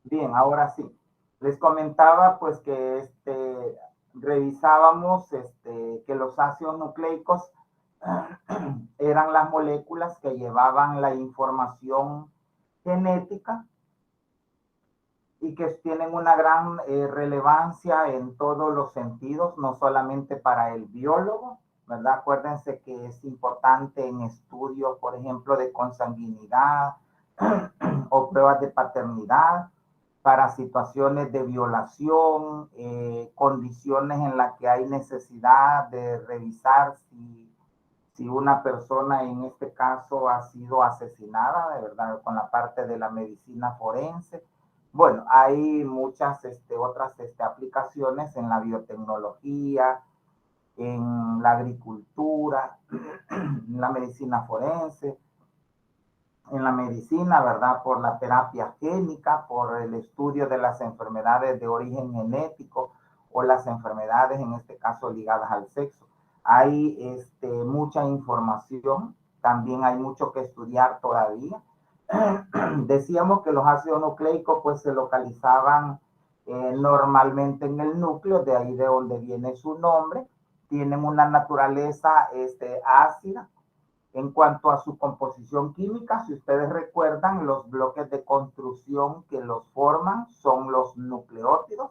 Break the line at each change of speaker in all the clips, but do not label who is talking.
Bien, ahora sí. Les comentaba pues que revisábamos que los ácidos nucleicos eran las moléculas que llevaban la información genética y que tienen una gran relevancia en todos los sentidos, no solamente para el biólogo, ¿verdad? Acuérdense que es importante en estudios, por ejemplo, de consanguinidad o pruebas de paternidad, para situaciones de violación, condiciones en las que hay necesidad de revisar si una persona en este caso ha sido asesinada, de verdad, con la parte de la medicina forense. Bueno, hay muchas otras aplicaciones en la biotecnología, en la agricultura, en la medicina forense, en la medicina, ¿verdad? Por la terapia génica, por el estudio de las enfermedades de origen genético o las enfermedades, en este caso, ligadas al sexo. Hay mucha información, también hay mucho que estudiar todavía. Decíamos que los ácidos nucleicos pues se localizaban normalmente en el núcleo, de ahí de donde viene su nombre. Tienen una naturaleza ácida. En cuanto a su composición química, si ustedes recuerdan, los bloques de construcción que los forman son los nucleótidos.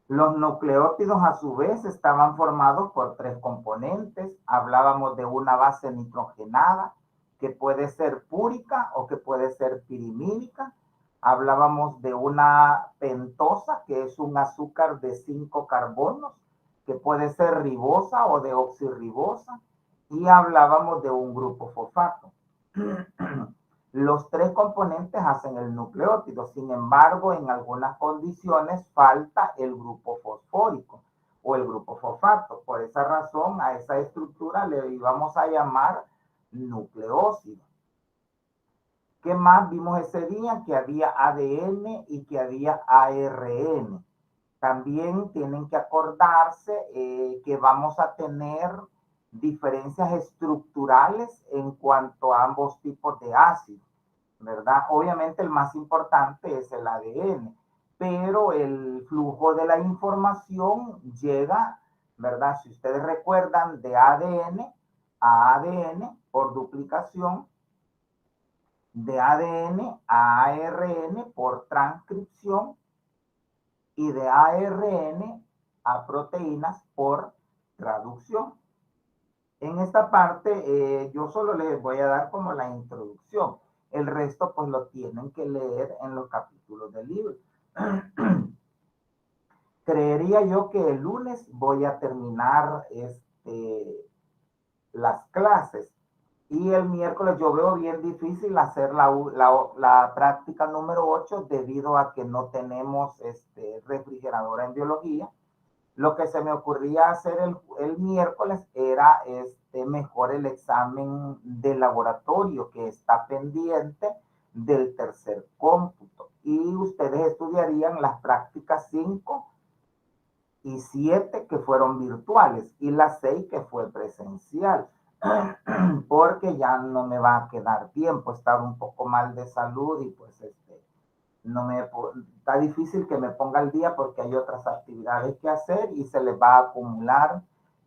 Los nucleótidos a su vez estaban formados por tres componentes. Hablábamos de una base nitrogenada que puede ser púrica o que puede ser pirimídica. Hablábamos de una pentosa, que es un azúcar de 5 carbonos, que puede ser ribosa o de oxirribosa. Y hablábamos de un grupo fosfato. Los tres componentes hacen el nucleótido, sin embargo, en algunas condiciones falta el grupo fosfórico o el grupo fosfato. Por esa razón, a esa estructura le íbamos a llamar nucleósido. ¿Qué más vimos ese día? Que había ADN y que había ARN. También tienen que acordarse que vamos a tener diferencias estructurales en cuanto a ambos tipos de ácidos, ¿verdad? Obviamente el más importante es el ADN, pero el flujo de la información llega, ¿verdad? Si ustedes recuerdan, de ADN a ADN por duplicación, de ADN a ARN por transcripción y de ARN a proteínas por traducción. En esta parte yo solo les voy a dar como la introducción. El resto pues lo tienen que leer en los capítulos del libro. Creería yo que el lunes voy a terminar las clases y el miércoles yo veo bien difícil hacer la práctica número 8 debido a que no tenemos refrigeradora en biología. Lo que se me ocurría hacer el miércoles era mejor el examen de laboratorio que está pendiente del tercer cómputo. Y ustedes estudiarían las prácticas 5 y 7 que fueron virtuales y las 6 que fue presencial. Porque ya no me va a quedar tiempo, estar un poco mal de salud y pues no me está difícil que me ponga al día porque hay otras actividades que hacer y se les va a acumular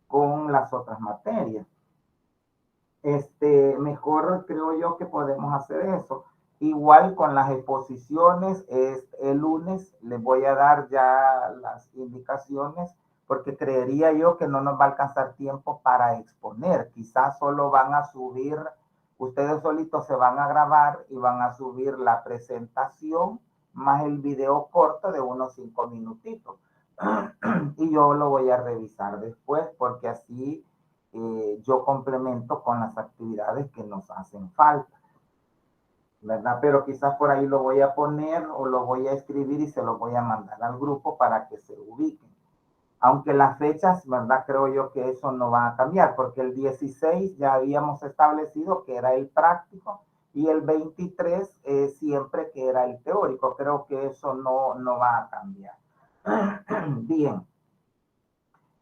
con las otras materias. Mejor creo yo que podemos hacer eso. Igual con las exposiciones, el lunes les voy a dar ya las indicaciones porque creería yo que no nos va a alcanzar tiempo para exponer. Quizás solo van a subir, ustedes solitos se van a grabar y van a subir la presentación más el video corto de unos 5 minutitos. Y yo lo voy a revisar después porque así yo complemento con las actividades que nos hacen falta, ¿verdad? Pero quizás por ahí lo voy a poner o lo voy a escribir y se lo voy a mandar al grupo para que se ubiquen. Aunque las fechas, ¿verdad? Creo yo que eso no va a cambiar, porque el 16 ya habíamos establecido que era el práctico y el 23 siempre que era el teórico. Creo que eso no va a cambiar. Bien.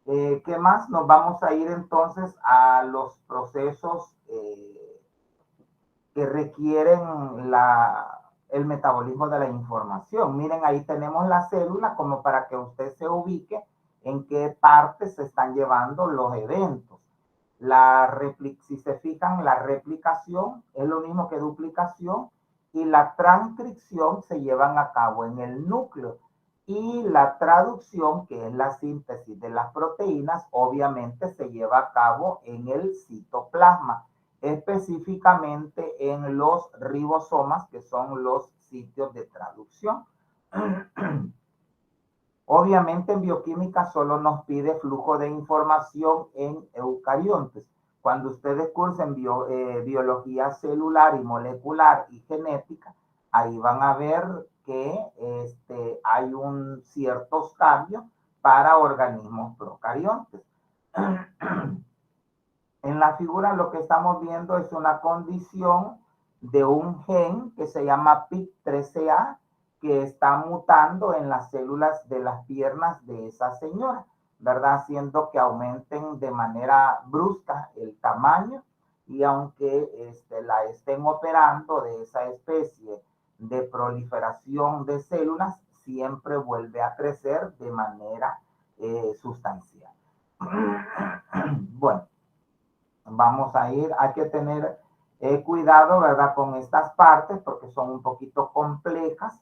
¿Qué más? Nos vamos a ir entonces a los procesos que requieren el metabolismo de la información. Miren, ahí tenemos la célula como para que usted se ubique en qué parte se están llevando los eventos. Si se fijan, la replicación es lo mismo que duplicación y la transcripción se llevan a cabo en el núcleo. Y la traducción, que es la síntesis de las proteínas, obviamente se lleva a cabo en el citoplasma, específicamente en los ribosomas, que son los sitios de traducción. Obviamente en bioquímica solo nos pide flujo de información en eucariontes. Cuando ustedes cursen biología celular y molecular y genética, ahí van a ver que hay ciertos cambios para organismos procariontes. En la figura lo que estamos viendo es una condición de un gen que se llama PIK3CA, que está mutando en las células de las piernas de esa señora, ¿verdad? Haciendo que aumenten de manera brusca el tamaño y aunque la estén operando de esa especie de proliferación de células, siempre vuelve a crecer de manera sustancial. Bueno, vamos a ir, hay que tener cuidado, ¿verdad? Con estas partes porque son un poquito complejas.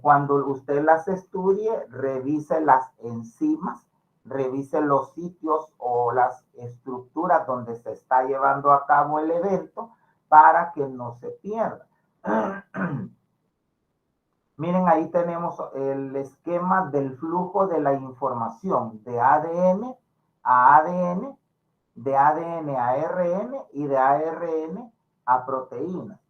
Cuando usted las estudie, revise las enzimas, revise los sitios o las estructuras donde se está llevando a cabo el evento para que no se pierda. Miren, ahí tenemos el esquema del flujo de la información de ADN a ADN, de ADN a ARN y de ARN a proteínas.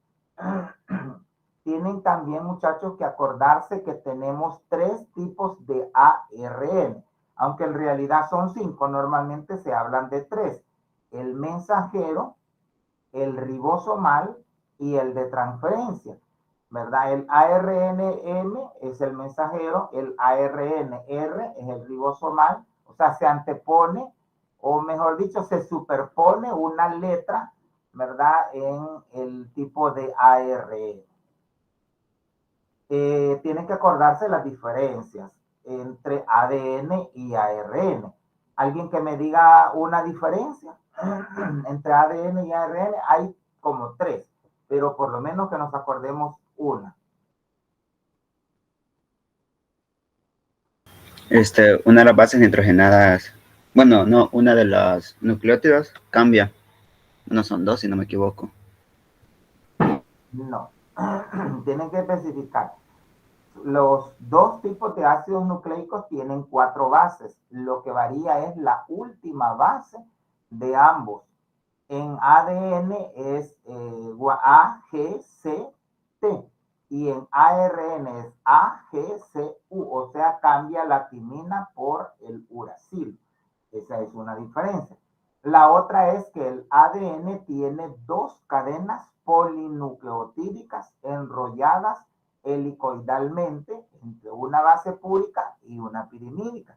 Tienen también, muchachos, que acordarse que tenemos 3 tipos de ARN, aunque en realidad son 5, normalmente se hablan de 3. El mensajero, el ribosomal y el de transferencia, ¿verdad? El ARNM es el mensajero, el ARNR es el ribosomal, o sea, se antepone, o mejor dicho, se superpone una letra, ¿verdad? En el tipo de ARN. Tienen que acordarse las diferencias entre ADN y ARN. ¿Alguien que me diga una diferencia entre ADN y ARN? Hay como 3, pero por lo menos que nos acordemos una.
Una de las bases nitrogenadas, bueno, no, una de las nucleótidos cambia. No son 2, si no me equivoco.
No, tienen que especificar. Los 2 tipos de ácidos nucleicos tienen 4 bases. Lo que varía es la última base de ambos. En ADN es AGCT y en ARN es AGCU, o sea, cambia la timina por el uracil. Esa es una diferencia. La otra es que el ADN tiene 2 cadenas polinucleotídicas enrolladas helicoidalmente entre una base púrica y una pirimídica.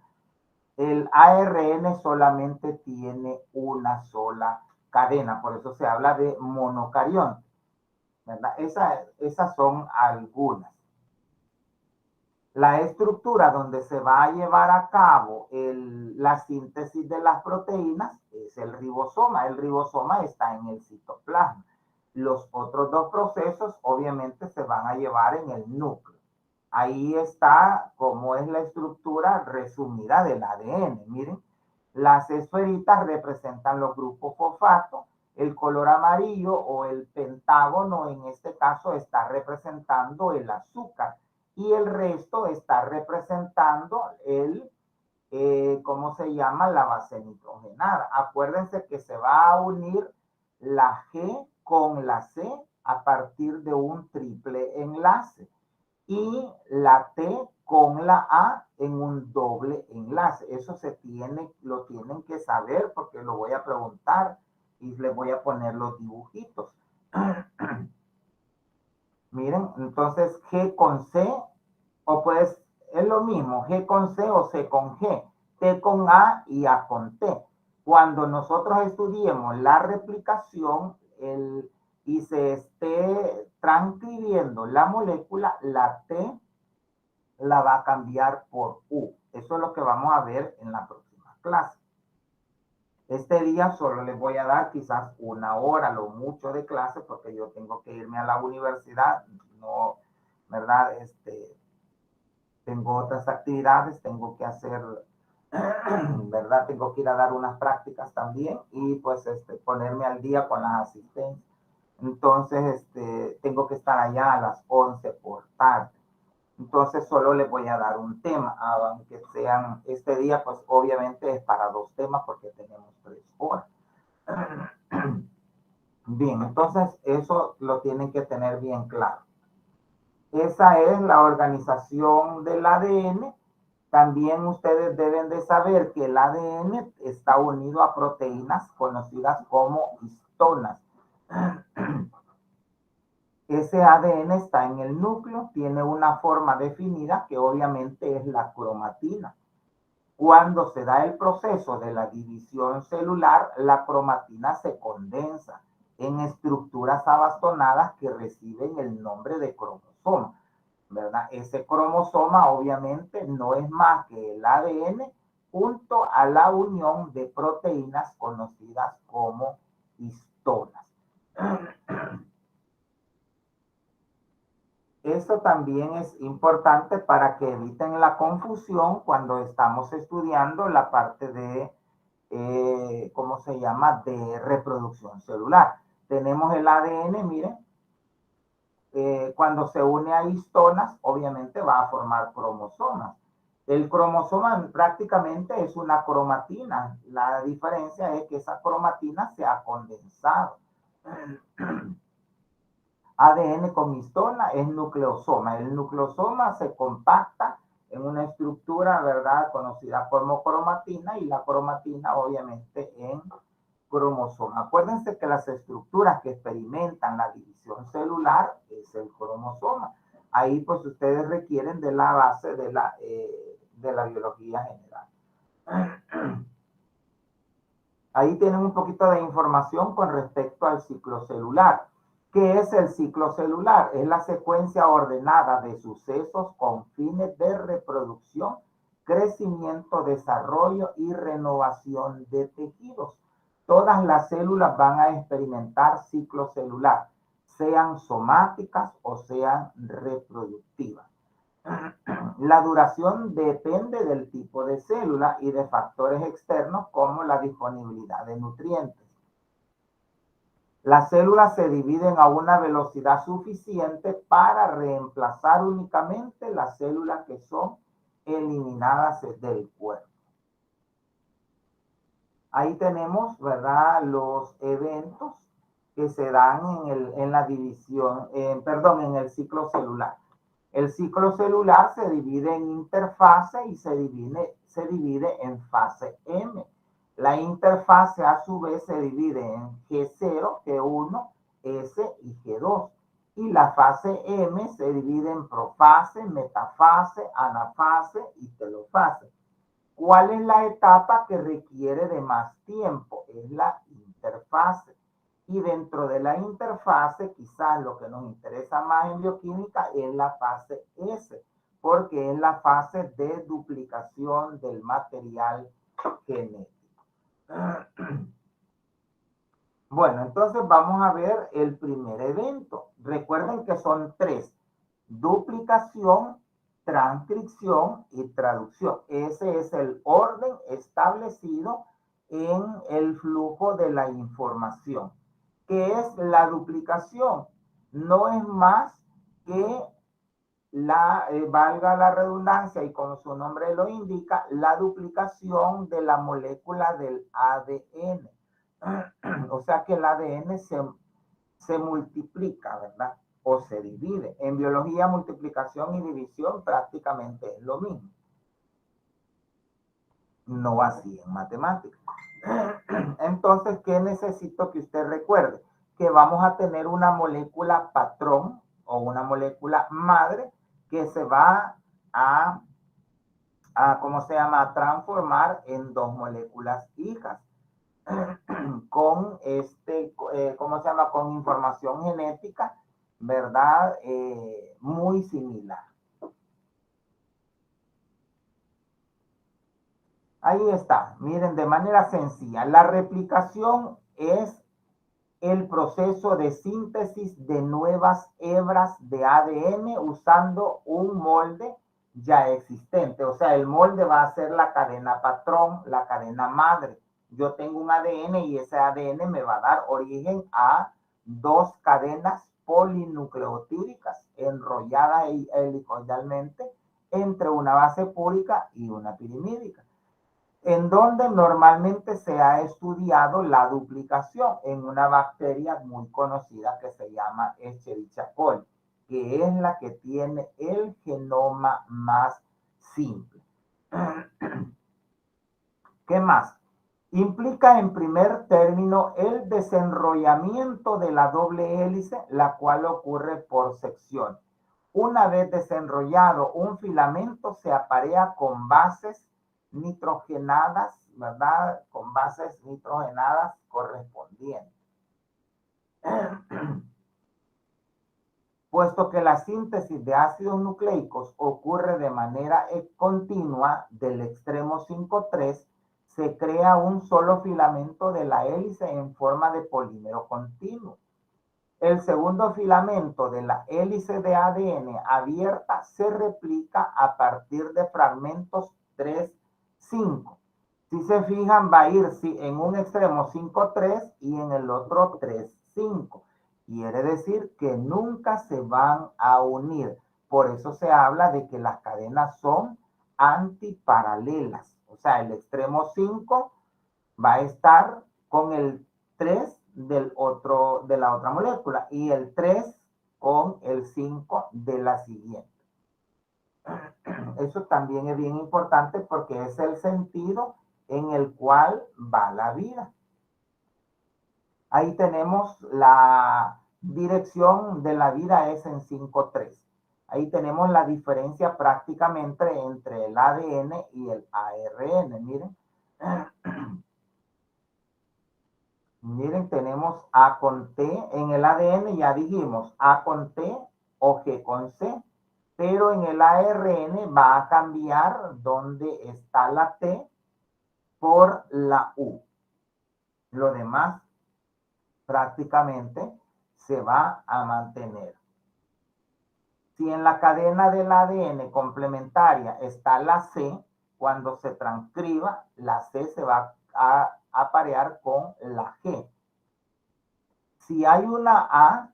El ARN solamente tiene una sola cadena, por eso se habla de monocarión, ¿verdad? Esas son algunas. La estructura donde se va a llevar a cabo la síntesis de las proteínas es el ribosoma. El ribosoma está en el citoplasma. Los otros 2 procesos obviamente se van a llevar en el núcleo. Ahí está cómo es la estructura resumida del ADN. Miren, las esferitas representan los grupos fosfato, el color amarillo o el pentágono en este caso está representando el azúcar y el resto está representando ¿cómo se llama? La base nitrogenada. Acuérdense que se va a unir la G con la C a partir de un triple enlace y la T con la A en un doble enlace. Eso lo tienen que saber porque lo voy a preguntar y les voy a poner los dibujitos. Miren, entonces G con C, o pues es lo mismo, G con C o C con G, T con A y A con T. Cuando nosotros estudiemos la replicación, y se esté transcribiendo la molécula, la T la va a cambiar por U. Eso es lo que vamos a ver en la próxima clase. Este día solo les voy a dar quizás una hora, lo mucho de clase, porque yo tengo que irme a la universidad, no, ¿verdad? Tengo otras actividades, tengo que hacer, ¿verdad? Tengo que ir a dar unas prácticas también y pues ponerme al día con las asistencias. Entonces, tengo que estar allá a las 11 por tarde. Entonces, solo les voy a dar un tema, aunque sean, este día, pues obviamente es para 2 temas porque tenemos 3 horas. Bien, entonces eso lo tienen que tener bien claro. Esa es la organización del ADN. También ustedes deben de saber que el ADN está unido a proteínas conocidas como histonas. Ese ADN está en el núcleo, tiene una forma definida que obviamente es la cromatina. Cuando se da el proceso de la división celular, la cromatina se condensa en estructuras abastonadas que reciben el nombre de cromosoma, ¿verdad? Ese cromosoma obviamente no es más que el ADN junto a la unión de proteínas conocidas como histonas. Eso también es importante para que eviten la confusión cuando estamos estudiando la parte de, ¿cómo se llama?, de reproducción celular. Tenemos el ADN, miren, cuando se une a histonas, obviamente va a formar cromosomas. El cromosoma prácticamente es una cromatina. La diferencia es que esa cromatina se ha condensado. ADN con histona es nucleosoma. El nucleosoma se compacta en una estructura, ¿verdad?, conocida como cromatina, y la cromatina obviamente en cromosoma. Acuérdense que las estructuras que experimentan la división celular es el cromosoma. Ahí pues ustedes requieren de la base de la biología general. Ahí tienen un poquito de información con respecto al ciclo celular. ¿Qué es el ciclo celular? Es la secuencia ordenada de sucesos con fines de reproducción, crecimiento, desarrollo y renovación de tejidos. Todas las células van a experimentar ciclo celular, sean somáticas o sean reproductivas. La duración depende del tipo de célula y de factores externos como la disponibilidad de nutrientes. Las células se dividen a una velocidad suficiente para reemplazar únicamente las células que son eliminadas del cuerpo. Ahí tenemos, ¿verdad?, los eventos que se dan en la división, en el ciclo celular. El ciclo celular se divide en interfase y se divide en fase M. La interfase a su vez se divide en G0, G1, S y G2. Y la fase M se divide en profase, metafase, anafase y telofase. ¿Cuál es la etapa que requiere de más tiempo? Es la interfase. Y dentro de la interfase, quizás lo que nos interesa más en bioquímica es la fase S, porque es la fase de duplicación del material genético. Bueno, entonces vamos a ver el primer evento. Recuerden que son 3: duplicación, transcripción y traducción. Ese es el orden establecido en el flujo de la información. ¿Qué es la duplicación? No es más que valga la redundancia y como su nombre lo indica, la duplicación de la molécula del ADN. O sea que el ADN se multiplica, ¿verdad? O se divide. En biología, multiplicación y división prácticamente es lo mismo. No así en matemáticas. Entonces, ¿qué necesito que usted recuerde? Que vamos a tener una molécula patrón o una molécula madre que se va ¿cómo se llama?, a transformar en 2 moléculas hijas. con ¿cómo se llama? Con información genética, ¿verdad? Muy similar. Ahí está, miren, de manera sencilla, la replicación es el proceso de síntesis de nuevas hebras de ADN usando un molde ya existente. O sea, el molde va a ser la cadena patrón, la cadena madre. Yo tengo un ADN y ese ADN me va a dar origen a dos cadenas polinucleotídicas enrolladas helicoidalmente entre una base púrica y una pirimídica, en donde normalmente se ha estudiado la duplicación en una bacteria muy conocida que se llama Escherichia coli, que es la que tiene el genoma más simple. ¿Qué más? Implica en primer término el desenrollamiento de la doble hélice, la cual ocurre por sección. Una vez desenrollado un filamento se aparea con bases nitrogenadas, ¿verdad? Con bases nitrogenadas correspondientes. Puesto que la síntesis de ácidos nucleicos ocurre de manera continua del extremo 5,3, se crea un solo filamento de la hélice en forma de polímero continuo. El segundo filamento de la hélice de ADN abierta se replica a partir de fragmentos 3, 5. Si se fijan, va a ir en un extremo 5,3 y en el otro 3, 5. Quiere decir que nunca se van a unir. Por eso se habla de que las cadenas son antiparalelas. O sea, el extremo 5 va a estar con el 3 de la otra molécula y el 3 con el 5 de la siguiente. Eso también es bien importante porque es el sentido en el cual va la vida. Ahí tenemos la dirección de la vida, es en 5,3. Ahí tenemos la diferencia prácticamente entre el ADN y el ARN. Miren. Miren, tenemos A con T. En el ADN ya dijimos A con T o G con C. Pero en el ARN va a cambiar donde está la T por la U. Lo demás prácticamente se va a mantener. Si en la cadena del ADN complementaria está la C, cuando se transcriba, la C se va a aparear con la G. Si hay una A,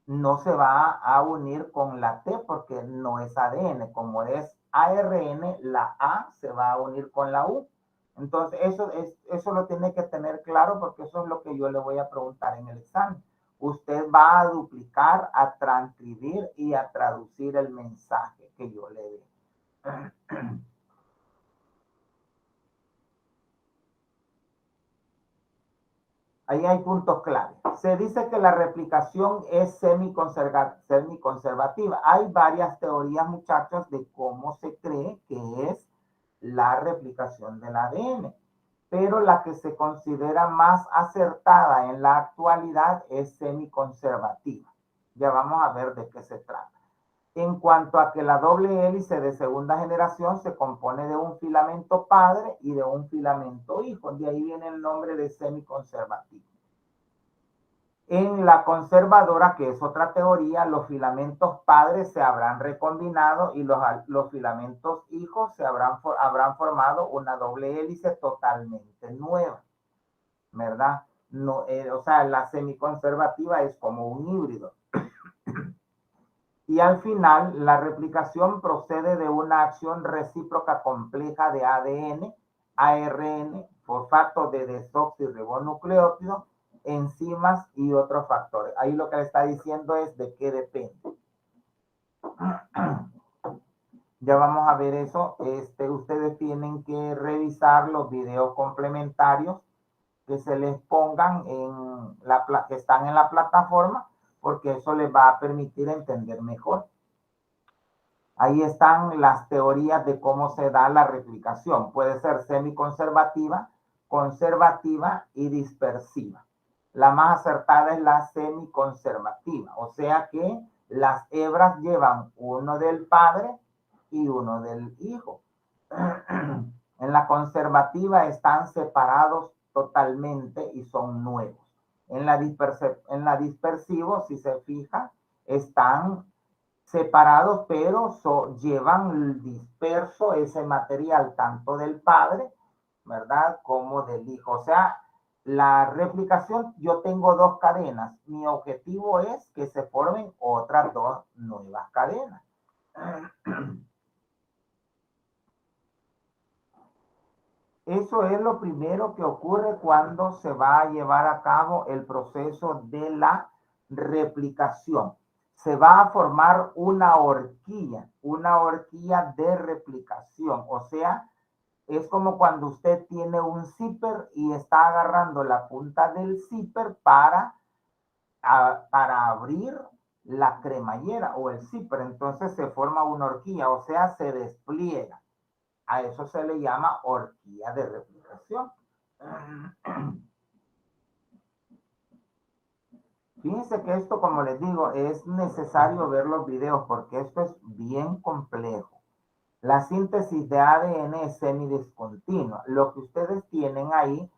no se va a unir con la T porque no es ADN. Como es ARN, la A se va a unir con la U. Entonces, eso lo tiene que tener claro porque eso es lo que yo le voy a preguntar en el examen. Usted va a duplicar, a transcribir y a traducir el mensaje que yo le dé. Ahí hay puntos clave. Se dice que la replicación es semiconservativa. Hay varias teorías, muchachos, de cómo se cree que es la replicación del ADN. Pero la que se considera más acertada en la actualidad es semiconservativa. Ya vamos a ver de qué se trata. En cuanto a que la doble hélice de segunda generación se compone de un filamento padre y de un filamento hijo. De ahí viene el nombre de semiconservativo. En la conservadora, que es otra teoría, los filamentos padres se habrán recombinado y los filamentos hijos habrán formado una doble hélice totalmente nueva, ¿verdad? No, o sea, la semiconservativa es como un híbrido. Y al final, la replicación procede de una acción recíproca compleja de ADN, ARN, fosfato de desoxirribonucleótido, enzimas y otros factores. Ahí lo que le está diciendo es de qué depende. Ya vamos a ver eso. Ustedes tienen que revisar los videos complementarios que se les pongan que están en la plataforma, porque eso les va a permitir entender mejor. Ahí están las teorías de cómo se da la replicación. Puede ser semiconservativa, conservativa y dispersiva. La más acertada es la semiconservativa, o sea que las hebras llevan uno del padre y uno del hijo. En la conservativa están separados totalmente y son nuevos. En la dispersivo, si se fija, están separados, pero llevan disperso ese material tanto del padre, ¿verdad? Como del hijo. O sea, la replicación, yo tengo dos cadenas. Mi objetivo es que se formen otras dos nuevas cadenas. Eso es lo primero que ocurre cuando se va a llevar a cabo el proceso de la replicación. Se va a formar una horquilla de replicación. O sea, es como cuando usted tiene un zipper y está agarrando la punta del zipper para abrir la cremallera o el zipper. Entonces se forma una horquilla, o sea, se despliega. A eso se le llama horquilla de replicación. Fíjense que esto, como les digo, es necesario ver los videos porque esto es bien complejo. La síntesis de ADN es semidiscontinua. Lo que ustedes tienen ahí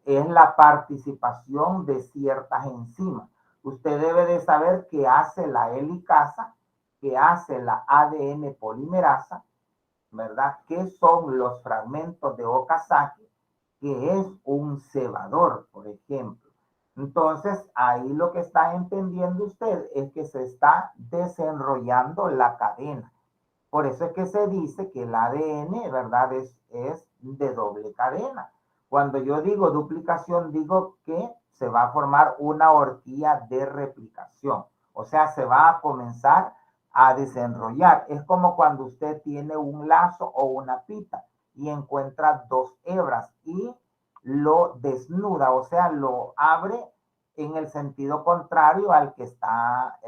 es la participación de ciertas enzimas. Usted debe de saber qué hace la helicasa, qué hace la ADN polimerasa, ¿verdad? ¿Qué son los fragmentos de Okazaki? Que es un cebador, por ejemplo. Entonces, ahí lo que está entendiendo usted es que se está desenrollando la cadena. Por eso es que se dice que el ADN, ¿verdad? Es de doble cadena. Cuando yo digo duplicación, digo que se va a formar una horquilla de replicación. O sea, se va a comenzar a desenrollar. Es como cuando usted tiene un lazo o una pita y encuentra dos hebras y lo desnuda, o sea, lo abre en el sentido contrario al que está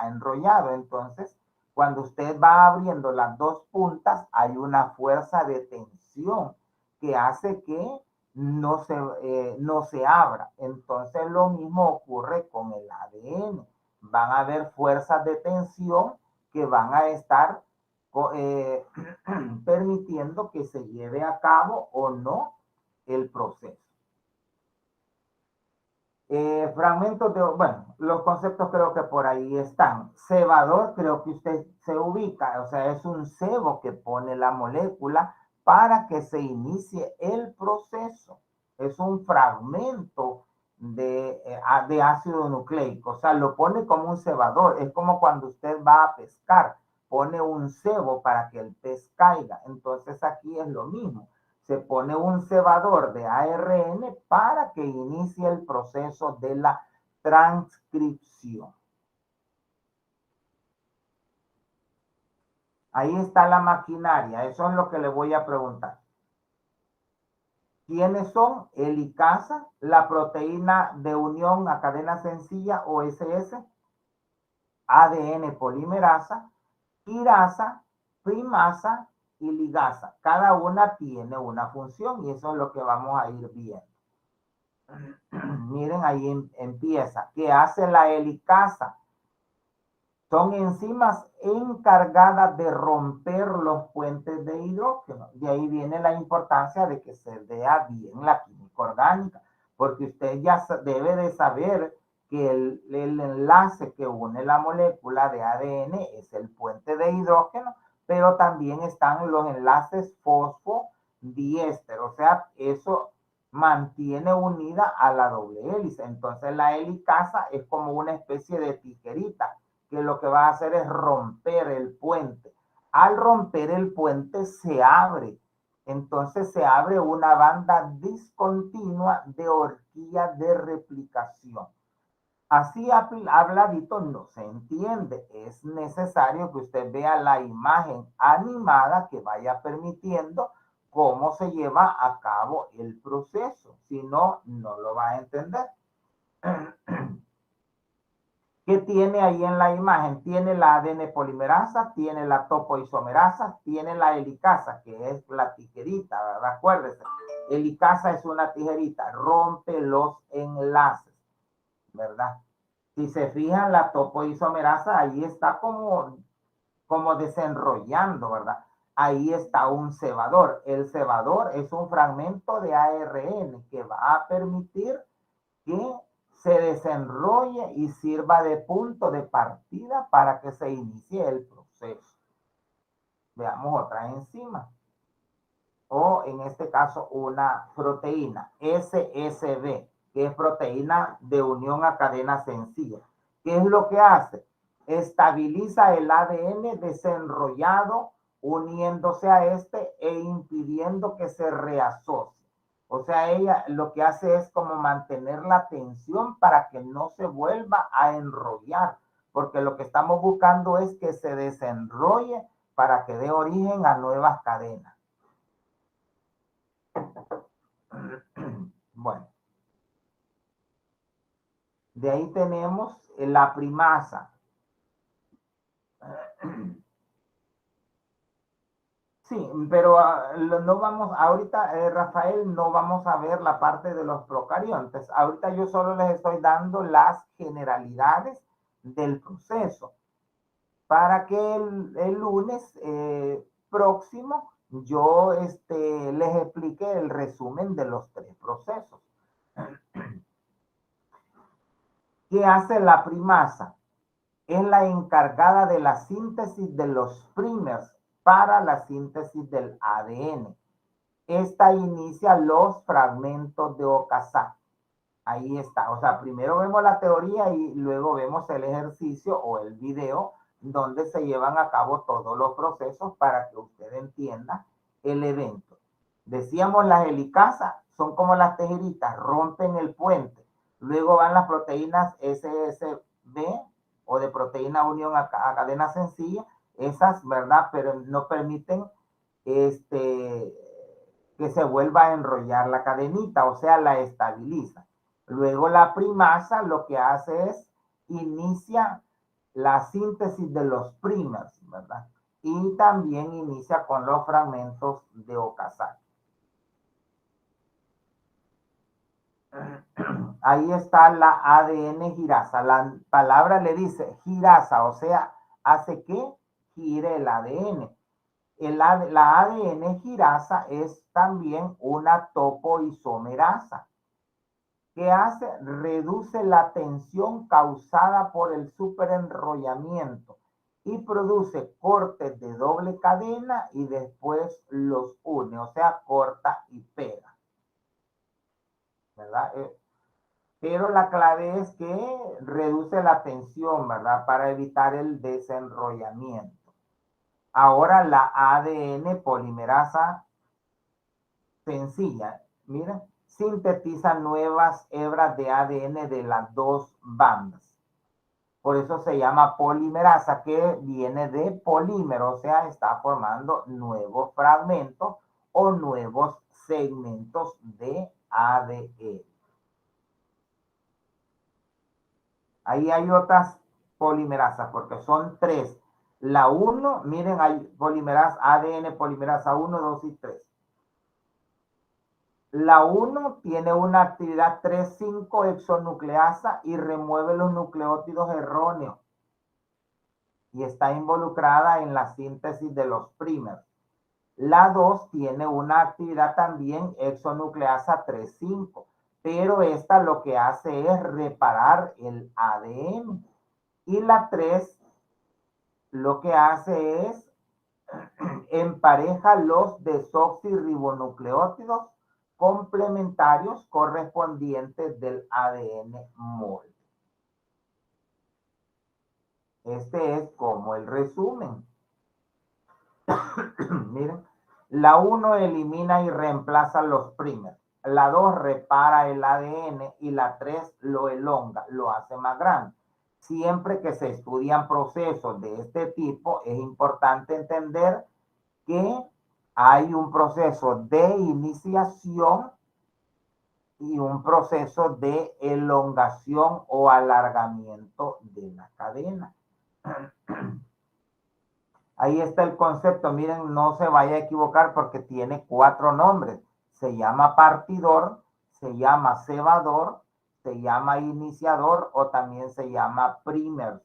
enrollado. Entonces, cuando usted va abriendo las dos puntas, hay una fuerza de tensión que hace que no se abra. Entonces, lo mismo ocurre con el ADN. Van a haber fuerzas de tensión que van a estar permitiendo que se lleve a cabo o no el proceso. Fragmentos de, bueno, los conceptos creo que por ahí están. Cebador, creo que usted se ubica, o sea, es un cebo que pone la molécula para que se inicie el proceso. Es un fragmento de ácido nucleico, o sea, lo pone como un cebador. Es como cuando usted va a pescar, pone un cebo para que el pez caiga. Entonces aquí es lo mismo. Se pone un cebador de ARN para que inicie el proceso de la transcripción. Ahí está la maquinaria, eso es lo que le voy a preguntar. ¿Quiénes son? Helicasa, la proteína de unión a cadena sencilla OSS, ADN polimerasa, quirasa, primasa y ligasa. Cada una tiene una función y eso es lo que vamos a ir viendo. Miren, ahí empieza. ¿Qué hace la helicasa? Son enzimas encargadas de romper los puentes de hidrógeno. De ahí viene la importancia de que se vea bien la química orgánica, porque usted ya debe de saber que el enlace que une la molécula de ADN es el puente de hidrógeno, pero también están los enlaces fosfodiéster, o sea, eso mantiene unida a la doble hélice. Entonces la helicasa es como una especie de tijerita que lo que va a hacer es romper el puente. Al romper el puente se abre, entonces se abre una banda discontinua de horquilla de replicación. Así habladito no se entiende. Es necesario que usted vea la imagen animada que vaya permitiendo cómo se lleva a cabo el proceso. Si no, no lo va a entender. ¿Qué tiene ahí en la imagen? Tiene la ADN polimerasa, tiene la topoisomerasa, tiene la helicasa, que es la tijerita, ¿verdad? Acuérdese. helicasa es una tijerita, rompe los enlaces, ¿verdad? Si se fijan, la topoisomerasa ahí está como desenrollando, ¿verdad? Ahí está un cebador. El cebador es un fragmento de ARN que va a permitir que se desenrolle y sirva de punto de partida para que se inicie el proceso. Veamos otra enzima. O en este caso una proteína, SSB, que es proteína de unión a cadena sencilla. ¿Qué es lo que hace? Estabiliza el ADN desenrollado uniéndose a este e impidiendo que se reasocie. O sea, ella lo que hace es como mantener la tensión para que no se vuelva a enrollar, porque lo que estamos buscando es que se desenrolle para que dé origen a nuevas cadenas. Bueno, de ahí tenemos la primasa. Sí, pero no vamos, ahorita, Rafael, no vamos a ver la parte de los procariontes. Ahorita yo solo les estoy dando las generalidades del proceso para que el lunes próximo yo les explique el resumen de los 3 procesos. ¿Qué hace la primasa? Es la encargada de la síntesis de los primers para la síntesis del ADN. Esta inicia los fragmentos de Okazaki. Ahí está. O sea, primero vemos la teoría y luego vemos el ejercicio o el video donde se llevan a cabo todos los procesos para que usted entienda el evento. Decíamos, las helicasas son como las tijeritas, rompen el puente. Luego van las proteínas SSB o de proteína unión a cadena sencilla. Esas, ¿verdad? Pero no permiten que se vuelva a enrollar la cadenita, o sea, la estabiliza. Luego la primasa lo que hace es inicia la síntesis de los primers, ¿verdad? Y también inicia con los fragmentos de Okazaki. Ahí está la ADN girasa. La palabra le dice girasa, o sea, hace que gire el ADN. La ADN girasa es también una topoisomerasa. ¿Qué hace? Reduce la tensión causada por el superenrollamiento y produce cortes de doble cadena y después los une, o sea, corta y pega. ¿Verdad? Pero la clave es que reduce la tensión, ¿verdad? Para evitar el desenrollamiento. Ahora la ADN polimerasa sencilla, miren, sintetiza nuevas hebras de ADN de las 2 bandas. Por eso se llama polimerasa, que viene de polímero, o sea, está formando nuevos fragmentos o nuevos segmentos de ADN. Ahí hay otras polimerasas, porque son 3. La 1, miren, hay polimerasa, ADN polimerasa 1, 2 y 3. La 1 tiene una actividad 3,5 exonucleasa y remueve los nucleótidos erróneos y está involucrada en la síntesis de los primers. La 2 tiene una actividad también exonucleasa 3,5, pero esta lo que hace es reparar el ADN. Y la 3 lo que hace es empareja los desoxirribonucleótidos complementarios correspondientes del ADN molde. Este es como el resumen. Miren, la 1 elimina y reemplaza los primers. La 2 repara el ADN y la 3 lo elonga, lo hace más grande. Siempre que se estudian procesos de este tipo, es importante entender que hay un proceso de iniciación y un proceso de elongación o alargamiento de la cadena. Ahí está el concepto. Miren, no se vaya a equivocar porque tiene 4 nombres. Se llama partidor, se llama cebador, se llama iniciador o también se llama primer.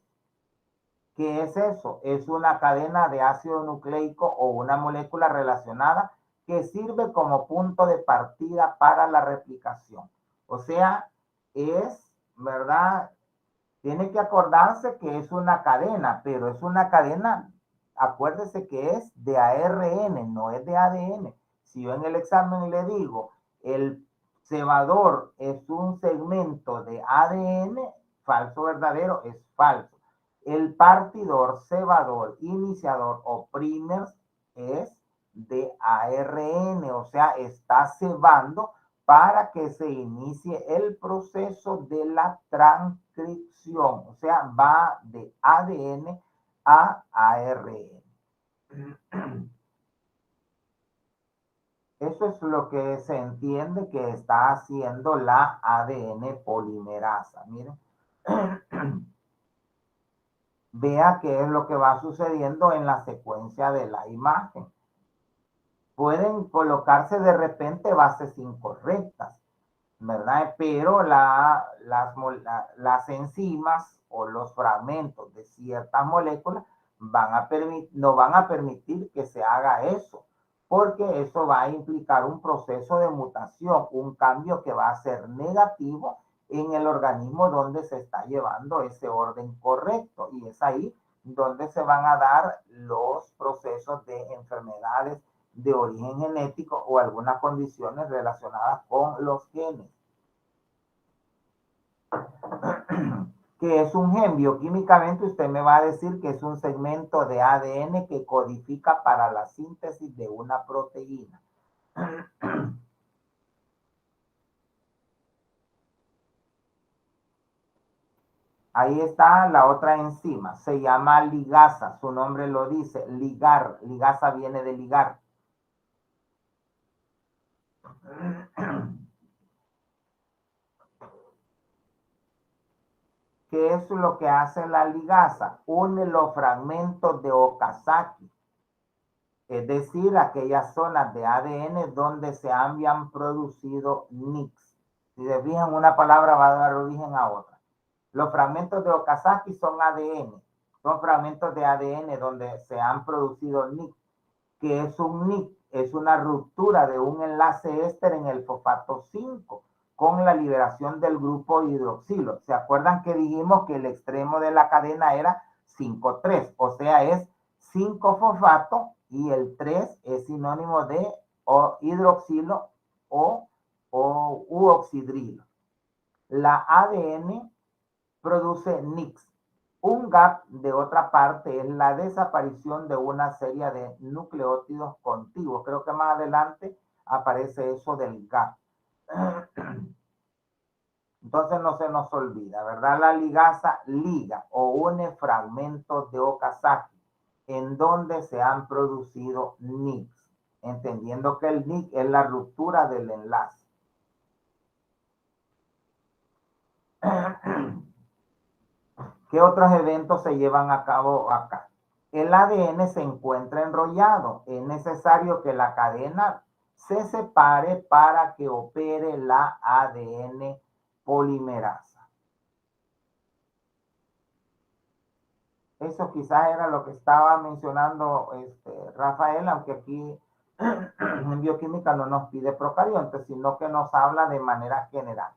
¿Qué es eso? Es una cadena de ácido nucleico o una molécula relacionada que sirve como punto de partida para la replicación. O sea, es, ¿verdad? Tiene que acordarse que es una cadena, pero es una cadena, acuérdese que es de ARN, no es de ADN. Si yo en el examen le digo, el cebador es un segmento de ADN, falso, verdadero, es falso. El partidor, cebador, iniciador o primer es de ARN, o sea, está cebando para que se inicie el proceso de la transcripción, o sea, va de ADN a ARN. Eso es lo que se entiende que está haciendo la ADN polimerasa. Miren, vea qué es lo que va sucediendo en la secuencia de la imagen. Pueden colocarse de repente bases incorrectas, ¿verdad? Pero las enzimas o los fragmentos de ciertas moléculas no van a permitir que se haga eso, porque eso va a implicar un proceso de mutación, un cambio que va a ser negativo en el organismo donde se está llevando ese orden correcto, y es ahí donde se van a dar los procesos de enfermedades de origen genético o algunas condiciones relacionadas con los genes. ¿Qué es un gen? Bioquímicamente usted me va a decir que es un segmento de ADN que codifica para la síntesis de una proteína. Ahí está la otra enzima, se llama ligasa, su nombre lo dice, ligar, ligasa viene de ligar. ¿Qué es lo que hace la ligasa? Une los fragmentos de Okazaki, es decir, aquellas zonas de ADN donde se habían producido NICs. Si se fijan, una palabra va a dar origen a otra. Los fragmentos de Okazaki son ADN, son fragmentos de ADN donde se han producido NICs. ¿Qué es un NIC? Es una ruptura de un enlace éster en el fosfato 5 con la liberación del grupo hidroxilo. ¿Se acuerdan que dijimos que el extremo de la cadena era 5,3? O sea, es 5-fosfato y el 3 es sinónimo de hidroxilo o oxidrilo. La ADN produce NICs. Un gap, de otra parte, es la desaparición de una serie de nucleótidos contiguos. Creo que más adelante aparece eso del gap. Entonces no se nos olvida, ¿verdad? La ligasa liga o une fragmentos de Okazaki en donde se han producido NICs, entendiendo que el NIC es la ruptura del enlace. ¿Qué otros eventos se llevan a cabo acá? El ADN se encuentra enrollado. Es necesario que la cadena se separe para que opere la ADN polimerasa. Eso quizás era lo que estaba mencionando Rafael, aunque aquí en bioquímica no nos pide procariontes, sino que nos habla de manera general.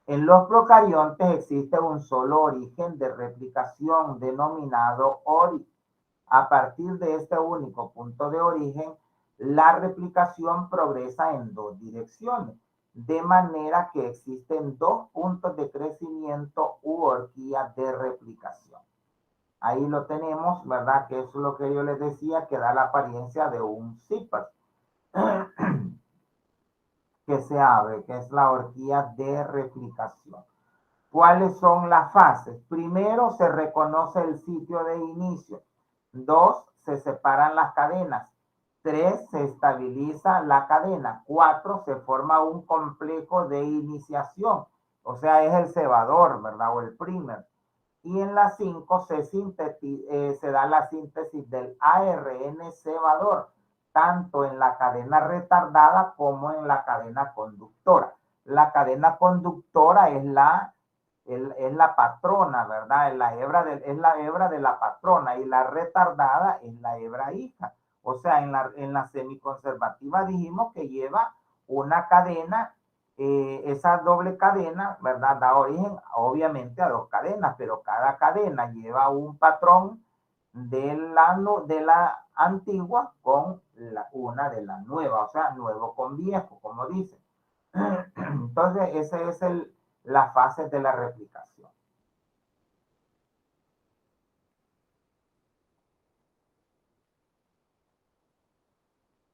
En los procariontes existe un solo origen de replicación denominado ORI. A partir de este único punto de origen, la replicación progresa en dos direcciones, de manera que existen dos puntos de crecimiento u horquilla de replicación. Ahí lo tenemos, ¿verdad? Que es lo que yo les decía, que da la apariencia de un zipper que se abre, que es la horquilla de replicación. ¿Cuáles son las fases? Primero, se reconoce el sitio de inicio. 2, se separan las cadenas. 3, se estabiliza la cadena. 4, se forma un complejo de iniciación. O sea, es el cebador, ¿verdad? O el primer. Y en la 5 se da la síntesis del ARN cebador, tanto en la cadena retardada como en la cadena conductora. La cadena conductora es la patrona, ¿verdad? Es la hebra de la patrona, y la retardada es la hebra hija. O sea, en la semiconservativa dijimos que lleva una cadena, esa doble cadena, ¿verdad? Da origen obviamente a dos cadenas, pero cada cadena lleva un patrón de la antigua con una de la nueva, o sea, nuevo con viejo, como dice. Entonces, esa es la fase de la replicación.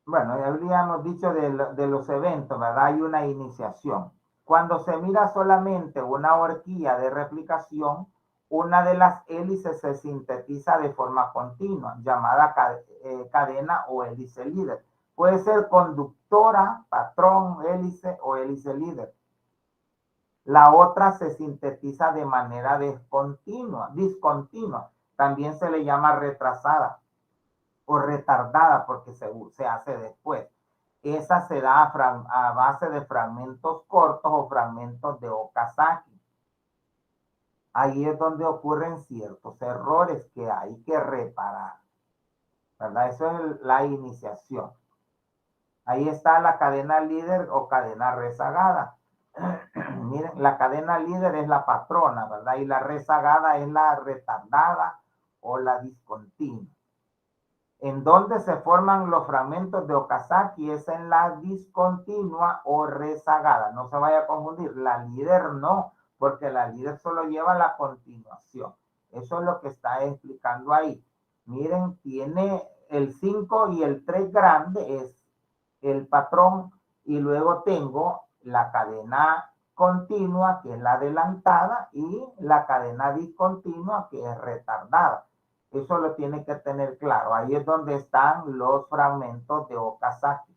Bueno, ya habríamos dicho de los eventos, ¿verdad? Hay una iniciación. Cuando se mira solamente una horquilla de replicación, una de las hélices se sintetiza de forma continua, llamada cadena o hélice líder. Puede ser conductora, patrón, hélice o hélice líder. La otra se sintetiza de manera discontinua. También se le llama retrasada o retardada porque se hace después. Esa se da a base de fragmentos cortos o fragmentos de Okazaki. Ahí es donde ocurren ciertos errores que hay que reparar, ¿verdad? Eso es la iniciación. Ahí está la cadena líder o cadena rezagada. Miren, la cadena líder es la patrona, ¿verdad? Y la rezagada es la retardada o la discontinua. En donde se forman los fragmentos de Okazaki es en la discontinua o rezagada. No se vaya a confundir. La líder no, porque la líder solo lleva la continuación. Eso es lo que está explicando ahí. Miren, tiene el 5 y el 3 grande, es el patrón, y luego tengo la cadena continua, que es la adelantada, y la cadena discontinua, que es retardada. Eso lo tiene que tener claro. Ahí es donde están los fragmentos de Okazaki.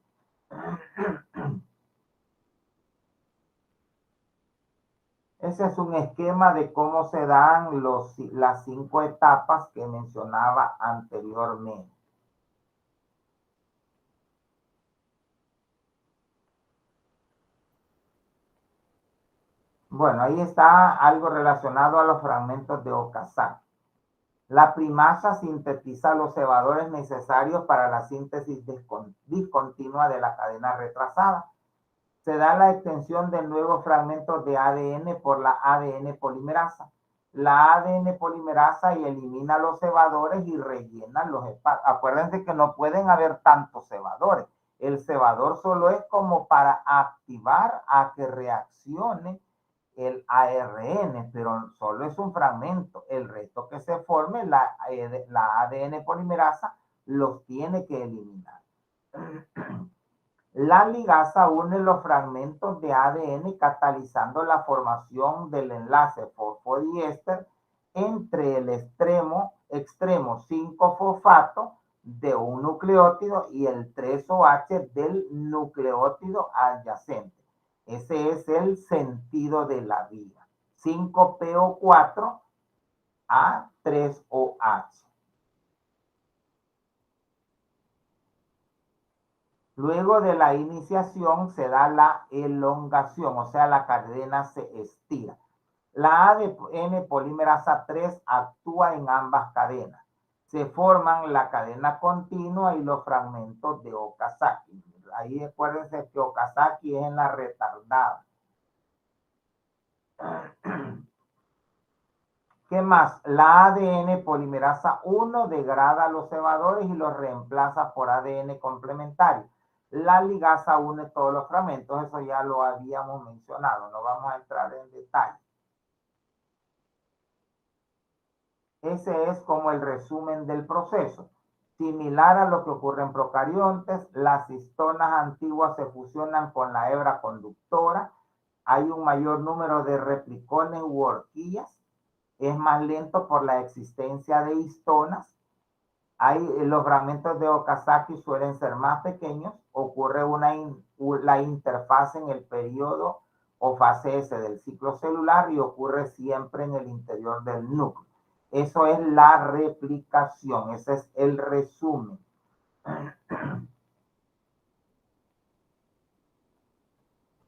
Ese es un esquema de cómo se dan las 5 etapas que mencionaba anteriormente. Bueno, ahí está algo relacionado a los fragmentos de Okazaki. La primasa sintetiza los cebadores necesarios para la síntesis discontinua de la cadena retrasada. Se da la extensión de nuevos fragmentos de ADN por la ADN polimerasa. La ADN polimerasa y elimina los cebadores y rellena los espacios. Acuérdense que no pueden haber tantos cebadores. El cebador solo es como para activar a que reaccione el ARN, pero solo es un fragmento. El resto que se forme, la ADN polimerasa, los tiene que eliminar. La ligasa une los fragmentos de ADN catalizando la formación del enlace fosfodiéster entre el extremo 5-fosfato de un nucleótido y el 3-OH del nucleótido adyacente. Ese es el sentido de la vía. 5-PO4 a 3-OH. Luego de la iniciación se da la elongación, o sea, la cadena se estira. La ADN polimerasa 3 actúa en ambas cadenas. Se forman la cadena continua y los fragmentos de Okazaki. Ahí acuérdense que Okazaki es en la retardada. ¿Qué más? La ADN polimerasa 1 degrada los cebadores y los reemplaza por ADN complementario. La ligasa une todos los fragmentos, eso ya lo habíamos mencionado, no vamos a entrar en detalle. Ese es como el resumen del proceso. Similar a lo que ocurre en procariontes, las histonas antiguas se fusionan con la hebra conductora, hay un mayor número de replicones u horquillas, es más lento por la existencia de histonas. Los fragmentos de Okazaki suelen ser más pequeños, ocurre la interfaz en el periodo o fase S del ciclo celular y ocurre siempre en el interior del núcleo. Eso es la replicación, ese es el resumen.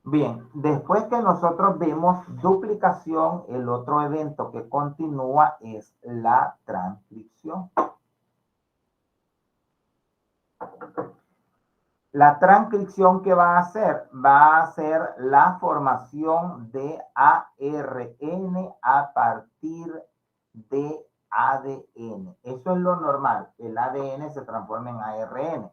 Bien, después que nosotros vemos duplicación, el otro evento que continúa es la transcripción. La transcripción que va a hacer, va a ser la formación de ARN a partir de ADN. Eso es lo normal, el ADN se transforma en ARN,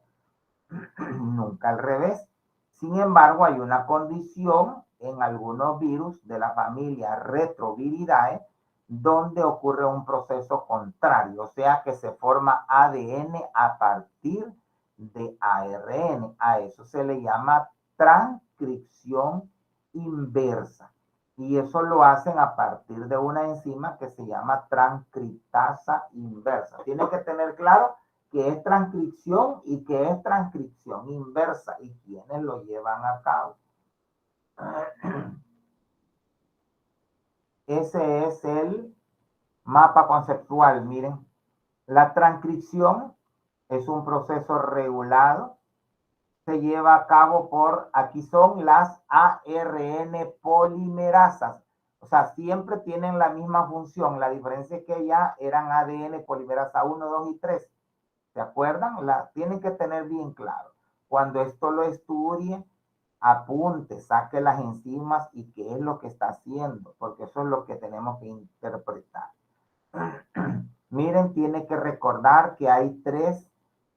nunca al revés. Sin embargo, hay una condición en algunos virus de la familia Retroviridae donde ocurre un proceso contrario, o sea que se forma ADN a partir de ARN. A eso se le llama transcripción inversa. Y eso lo hacen a partir de una enzima que se llama transcriptasa inversa. Tiene que tener claro que es transcripción y que es transcripción inversa y quiénes lo llevan a cabo. Ese es el mapa conceptual. Miren, la transcripción es un proceso regulado. Se lleva a cabo por, aquí son las ARN polimerasas. O sea, siempre tienen la misma función. La diferencia es que ya eran ADN polimerasa 1, 2 y 3. ¿Se acuerdan? Tienen que tener bien claro. Cuando esto lo estudie, apunte, saque las enzimas y qué es lo que está haciendo, porque eso es lo que tenemos que interpretar. Miren, tiene que recordar que hay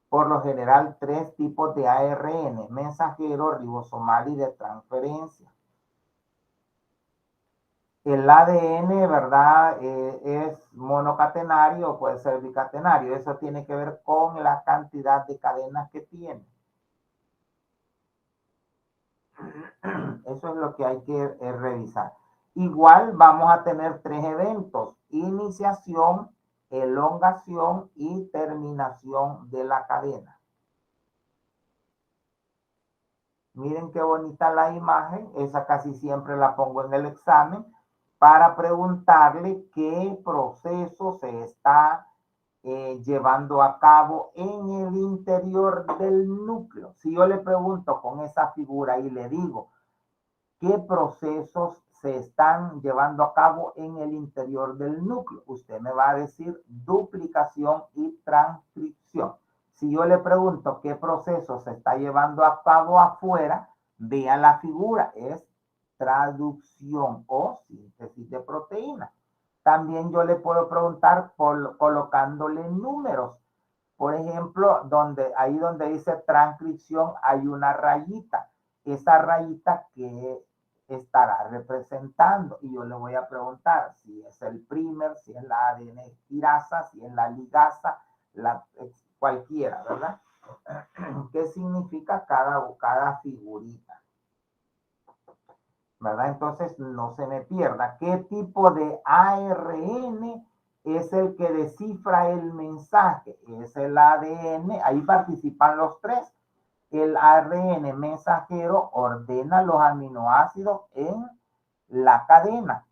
por lo general, tres tipos de ARN, mensajero, ribosomal y de transferencia. El ADN, ¿verdad? Es monocatenario o puede ser bicatenario. Eso tiene que ver con la cantidad de cadenas que tiene. Eso es lo que hay que revisar. Igual vamos a tener tres eventos: iniciación, elongación y terminación de la cadena. Miren qué bonita la imagen. Esa casi siempre la pongo en el examen para preguntarle qué proceso se está llevando a cabo en el interior del núcleo. Si yo le pregunto con esa figura y le digo qué procesos se están llevando a cabo en el interior del núcleo, usted me va a decir duplicación y transcripción. Si yo le pregunto qué proceso se está llevando a cabo afuera, vean la figura, es traducción o síntesis de proteína. También yo le puedo preguntar colocándole números. Por ejemplo, ahí donde dice transcripción hay una rayita. Esa rayita que estará representando, y yo le voy a preguntar si es el primer, si es la ADN estirasa, si es la ligasa, cualquiera, ¿verdad? ¿Qué significa cada figurita? ¿Verdad? Entonces no se me pierda. ¿Qué tipo de ARN es el que descifra el mensaje? Es el ADN, ahí participan los tres. El ARN mensajero ordena los aminoácidos en la cadena,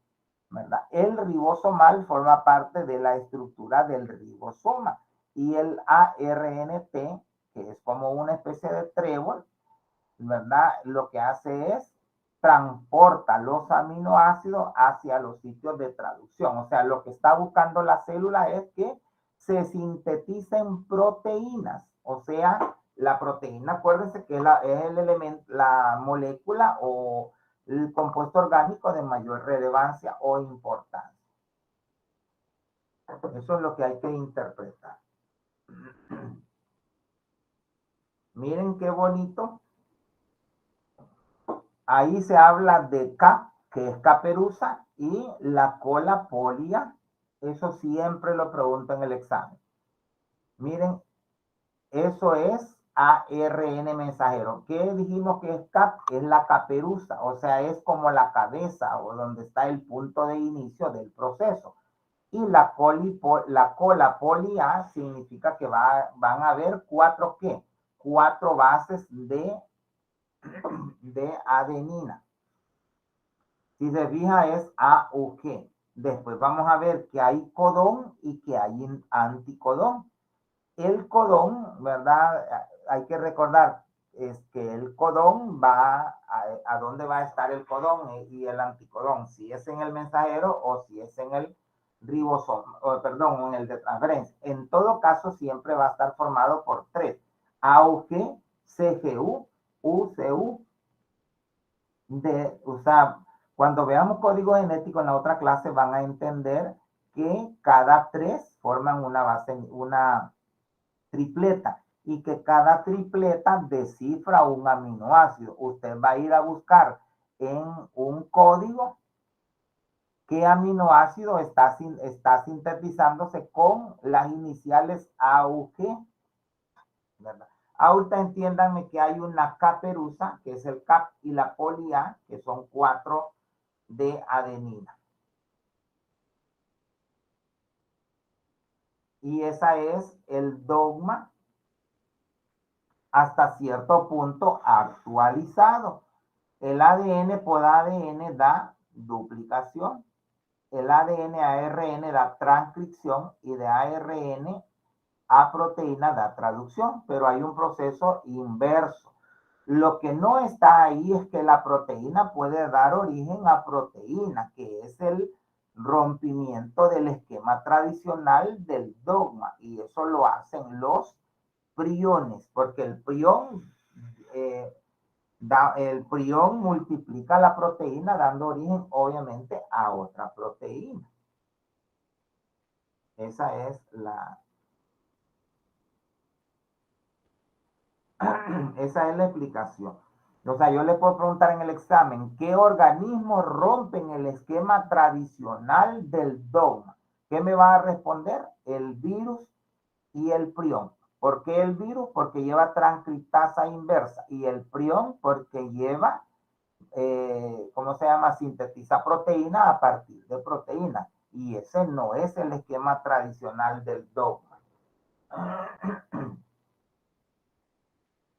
¿verdad? El ribosomal forma parte de la estructura del ribosoma y el ARNT, que es como una especie de trébol, ¿verdad? Lo que hace es transporta los aminoácidos hacia los sitios de traducción. O sea, lo que está buscando la célula es que se sinteticen proteínas. O sea, la proteína, acuérdense que es el elemento, la molécula o el compuesto orgánico de mayor relevancia o importancia. Eso es lo que hay que interpretar. Miren qué bonito. Ahí se habla de K, que es caperuza, y la cola polia. Eso siempre lo pregunto en el examen. Miren, eso es ARN mensajero. ¿Qué dijimos que es CAP? Es la caperuza, o sea, es como la cabeza o donde está el punto de inicio del proceso. Y la cola polia significa que van a haber cuatro bases de adenina. Si se fija es AUG. Después vamos a ver que hay codón y que hay anticodón. El codón, ¿verdad? Hay que recordar, es que el codón va a dónde va a estar el codón y el anticodón, si es en el mensajero o si es en el ribosoma, perdón, en el de transferencia. En todo caso, siempre va a estar formado por 3, AUG, CGU, UCU, o sea, cuando veamos código genético en la otra clase van a entender que cada 3 forman una base, una tripleta, y que cada tripleta descifra un aminoácido. Usted va a ir a buscar en un código qué aminoácido está sintetizándose con las iniciales AUG, ¿verdad? Ahorita entiéndanme que hay una caperuza, que es el CAP, y la poli-A, que son 4 de adenina. Y esa es el dogma hasta cierto punto actualizado. El ADN por ADN da duplicación. El ADN a ARN da transcripción y de ARN a proteína da traducción, pero hay un proceso inverso. Lo que no está ahí es que la proteína puede dar origen a proteína, que es el rompimiento del esquema tradicional del dogma, y eso lo hacen los priones, porque el prión multiplica la proteína dando origen obviamente a otra proteína. Esa es esa es la explicación. O sea, yo le puedo preguntar en el examen, ¿qué organismos rompen el esquema tradicional del dogma? ¿Qué me va a responder? El virus y el prión. ¿Por qué el virus? Porque lleva transcriptasa inversa, y el prión porque lleva, ¿cómo se llama? Sintetiza proteína a partir de proteína. Y ese no es el esquema tradicional del dogma.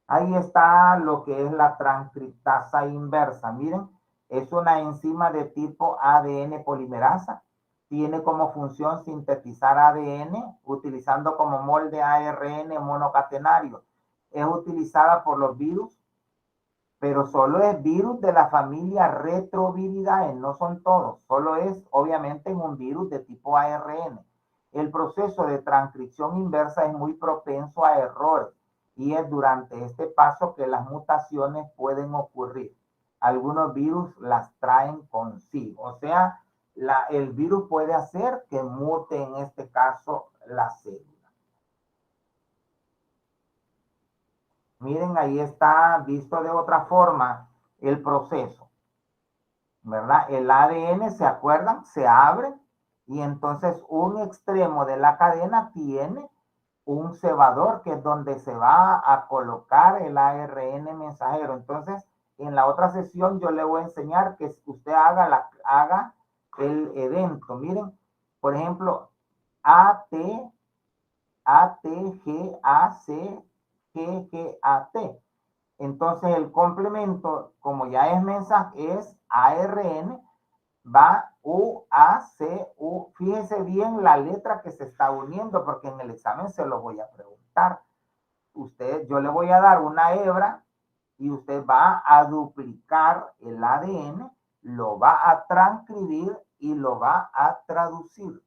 Ahí está lo que es la transcriptasa inversa. Miren, es una enzima de tipo ADN polimerasa. Tiene como función sintetizar ADN utilizando como molde ARN monocatenario. Es utilizada por los virus, pero solo es virus de la familia Retroviridae, no son todos. Solo es obviamente en un virus de tipo ARN. El proceso de transcripción inversa es muy propenso a errores, y es durante este paso que las mutaciones pueden ocurrir. Algunos virus las traen consigo, o sea, el virus puede hacer que mute en este caso la célula. Miren, ahí está visto de otra forma el proceso, ¿verdad? El ADN, ¿se acuerdan? Se abre, y entonces un extremo de la cadena tiene un cebador, que es donde se va a colocar el ARN mensajero. Entonces, en la otra sesión yo le voy a enseñar que usted haga el evento. Miren, por ejemplo, AT, G, A, C, G, A, T. Entonces, el complemento, como ya es mensaje, es ARN, va U, A, C, U. Fíjese bien la letra que se está uniendo, porque en el examen se lo voy a preguntar. Yo le voy a dar una hebra y usted va a duplicar el ADN, lo va a transcribir y lo va a traducir.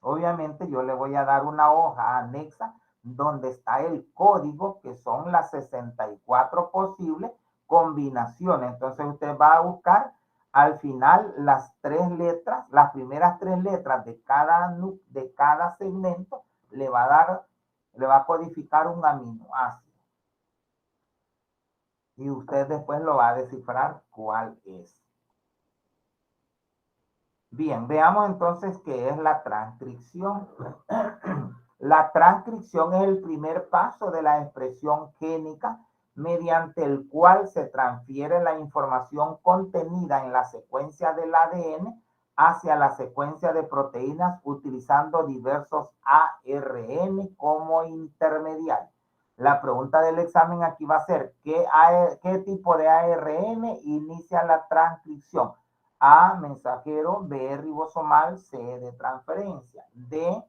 Obviamente yo le voy a dar una hoja anexa donde está el código, que son las 64 posibles combinaciones. Entonces usted va a buscar al final las 3 letras, las primeras 3 letras de cada segmento, le va a codificar un aminoácido. Y usted después lo va a descifrar cuál es. Bien, veamos entonces qué es la transcripción. La transcripción es el primer paso de la expresión génica, mediante el cual se transfiere la información contenida en la secuencia del ADN hacia la secuencia de proteínas utilizando diversos ARN como intermediario. La pregunta del examen aquí va a ser, ¿qué tipo de ARN inicia la transcripción? A, mensajero; B, ribosomal; C, de transferencia; D,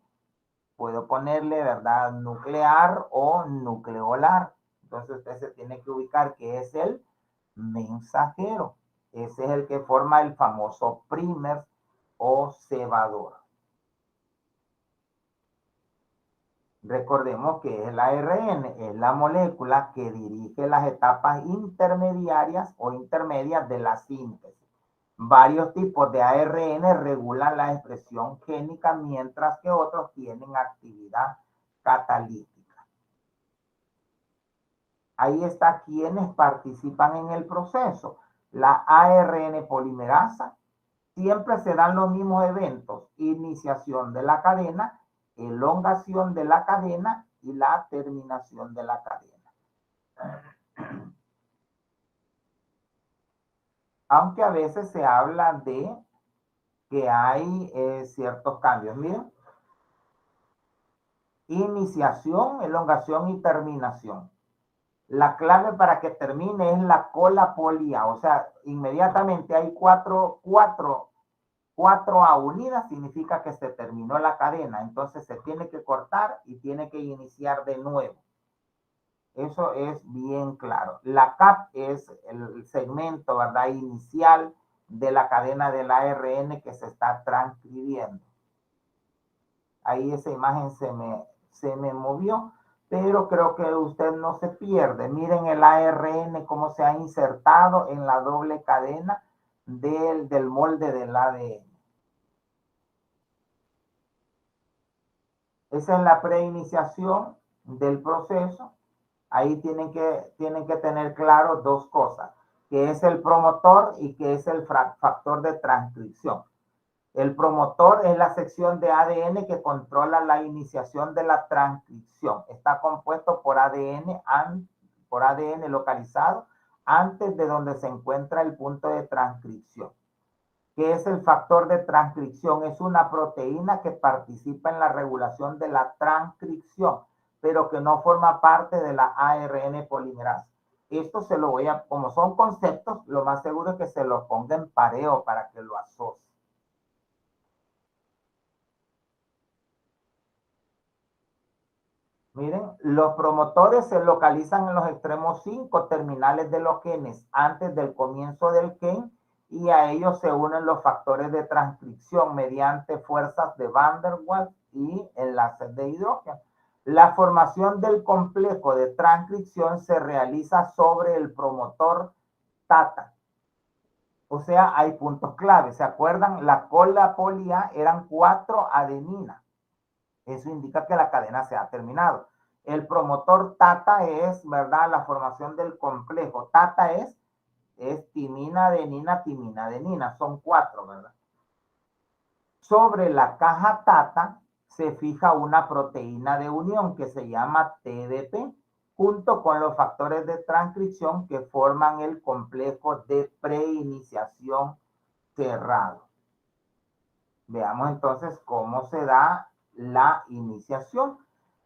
puedo ponerle, ¿verdad?, nuclear o nucleolar. Entonces usted se tiene que ubicar que es el mensajero. Ese es el que forma el famoso primer o cebador. Recordemos que el ARN es la molécula que dirige las etapas intermediarias o intermedias de la síntesis. Varios tipos de ARN regulan la expresión génica, mientras que otros tienen actividad catalítica. Ahí está quienes participan en el proceso. La ARN polimerasa, siempre se dan los mismos eventos: iniciación de la cadena, elongación de la cadena y la terminación de la cadena. Aunque a veces se habla de que hay ciertos cambios. Miren, iniciación, elongación y terminación. La clave para que termine es la cola polia, o sea, inmediatamente hay cuatro A unidas, significa que se terminó la cadena, entonces se tiene que cortar y tiene que iniciar de nuevo. Eso es bien claro. La cap es el segmento, ¿verdad?, inicial de la cadena del ARN que se está transcribiendo. Ahí esa imagen se me movió, pero creo que usted no se pierde. Miren el ARN cómo se ha insertado en la doble cadena del molde del ADN. Esa es la preiniciación del proceso. Ahí tienen que tener claro dos cosas, que es el promotor y que es el factor de transcripción. El promotor es la sección de ADN que controla la iniciación de la transcripción. Está compuesto por ADN localizado antes de donde se encuentra el punto de transcripción. ¿Qué es el factor de transcripción? Es una proteína que participa en la regulación de la transcripción, pero que no forma parte de la ARN polimerasa. Esto se lo voy a, como son conceptos, lo más seguro es que se lo ponga en pareo para que lo asocie. Miren, los promotores se localizan en los extremos 5 terminales de los genes antes del comienzo del gen, y a ellos se unen los factores de transcripción mediante fuerzas de Van der Waals y enlaces de hidrógeno. La formación del complejo de transcripción se realiza sobre el promotor TATA. O sea, hay puntos clave. ¿Se acuerdan? La cola polia eran 4 adeninas. Eso indica que la cadena se ha terminado. El promotor TATA es, ¿verdad?, la formación del complejo. TATA es timina, adenina. Son 4, ¿verdad? Sobre la caja TATA se fija una proteína de unión que se llama TDP, junto con los factores de transcripción que forman el complejo de preiniciación cerrado. Veamos entonces cómo se da la iniciación.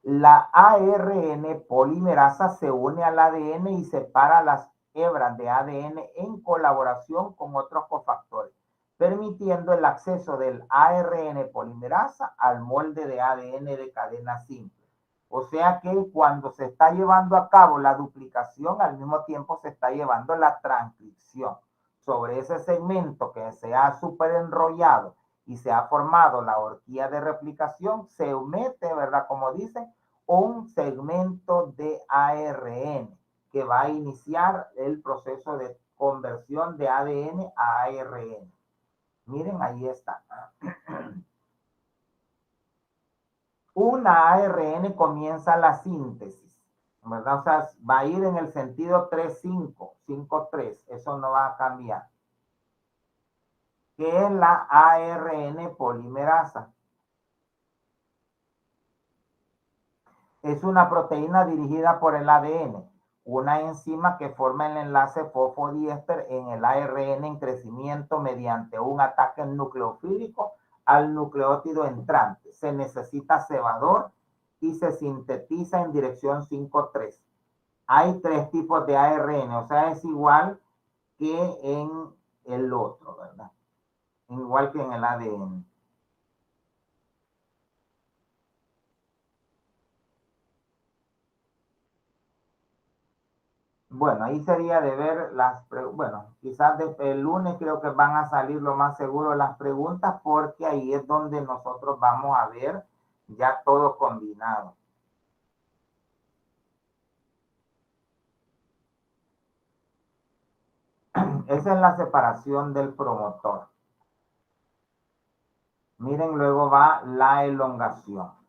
La ARN polimerasa se une al ADN y separa las hebras de ADN en colaboración con otros cofactores, permitiendo el acceso del ARN polimerasa al molde de ADN de cadena simple. O sea que cuando se está llevando a cabo la duplicación, al mismo tiempo se está llevando la transcripción. Sobre ese segmento que se ha super enrollado y se ha formado la horquilla de replicación, se mete, ¿verdad?, como dicen, un segmento de ARN que va a iniciar el proceso de conversión de ADN a ARN. Miren, ahí está. Una ARN comienza la síntesis, ¿verdad? O sea, va a ir en el sentido 3-5, 5-3, eso no va a cambiar. ¿Qué es la ARN polimerasa? Es una proteína dirigida por el ADN, una enzima que forma el enlace fosfodiéster en el ARN en crecimiento mediante un ataque nucleofílico al nucleótido entrante. Se necesita cebador y se sintetiza en dirección 5-3. Hay 3 tipos de ARN, o sea, es igual que en el otro, ¿verdad? Igual que en el ADN. Bueno, ahí sería de ver bueno, quizás el lunes creo que van a salir lo más seguro las preguntas porque ahí es donde nosotros vamos a ver ya todo combinado. Esa es la separación del promotor. Miren, luego va la elongación.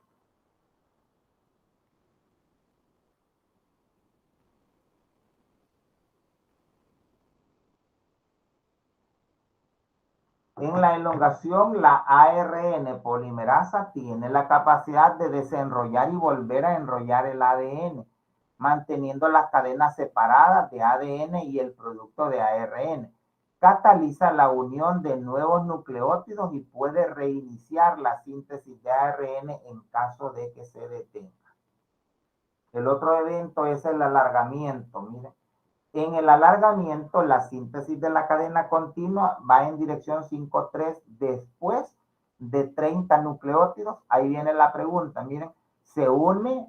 En la elongación, la ARN polimerasa tiene la capacidad de desenrollar y volver a enrollar el ADN, manteniendo las cadenas separadas de ADN y el producto de ARN. Cataliza la unión de nuevos nucleótidos y puede reiniciar la síntesis de ARN en caso de que se detenga. El otro evento es el alargamiento. Miren, en el alargamiento, la síntesis de la cadena continua va en dirección 5,3 después de 30 nucleótidos. Ahí viene la pregunta. Miren, se une,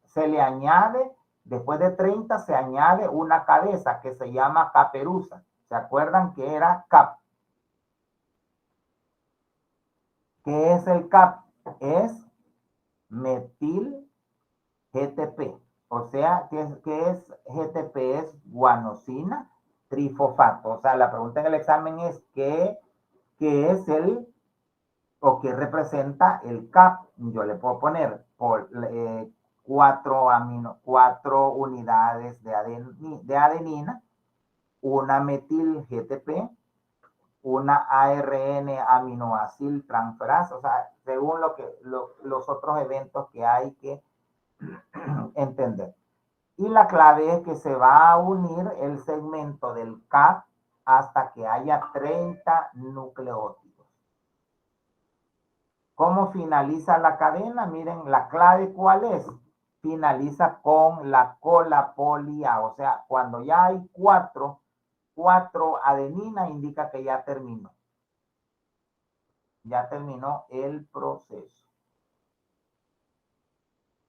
se le añade, después de 30 se añade una cabeza que se llama caperuza. ¿Se acuerdan que era CAP? ¿Qué es el CAP? Es metil GTP. O sea, ¿qué es GTP? Es guanosina trifosfato. O sea, la pregunta en el examen es ¿qué es el o qué representa el CAP? Yo le puedo poner por cuatro unidades de adenina, una metil GTP, una ARN aminoacil transferasa, o sea, según los otros eventos que hay que entender. Y la clave es que se va a unir el segmento del CAP hasta que haya 30 nucleótidos. ¿Cómo finaliza la cadena? Miren, la clave ¿cuál es? Finaliza con la cola polia, o sea, cuando ya hay cuatro adenina indica que ya terminó el proceso.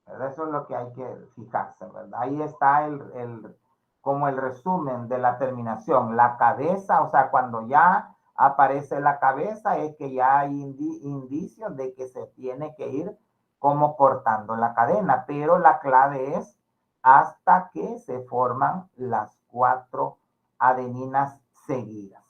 Eso es lo que hay que fijarse, ¿verdad? Ahí está como el resumen de la terminación. La cabeza, o sea, cuando ya aparece la cabeza es que ya hay indicios de que se tiene que ir como cortando la cadena, pero la clave es hasta que se forman las 4 adeninas seguidas.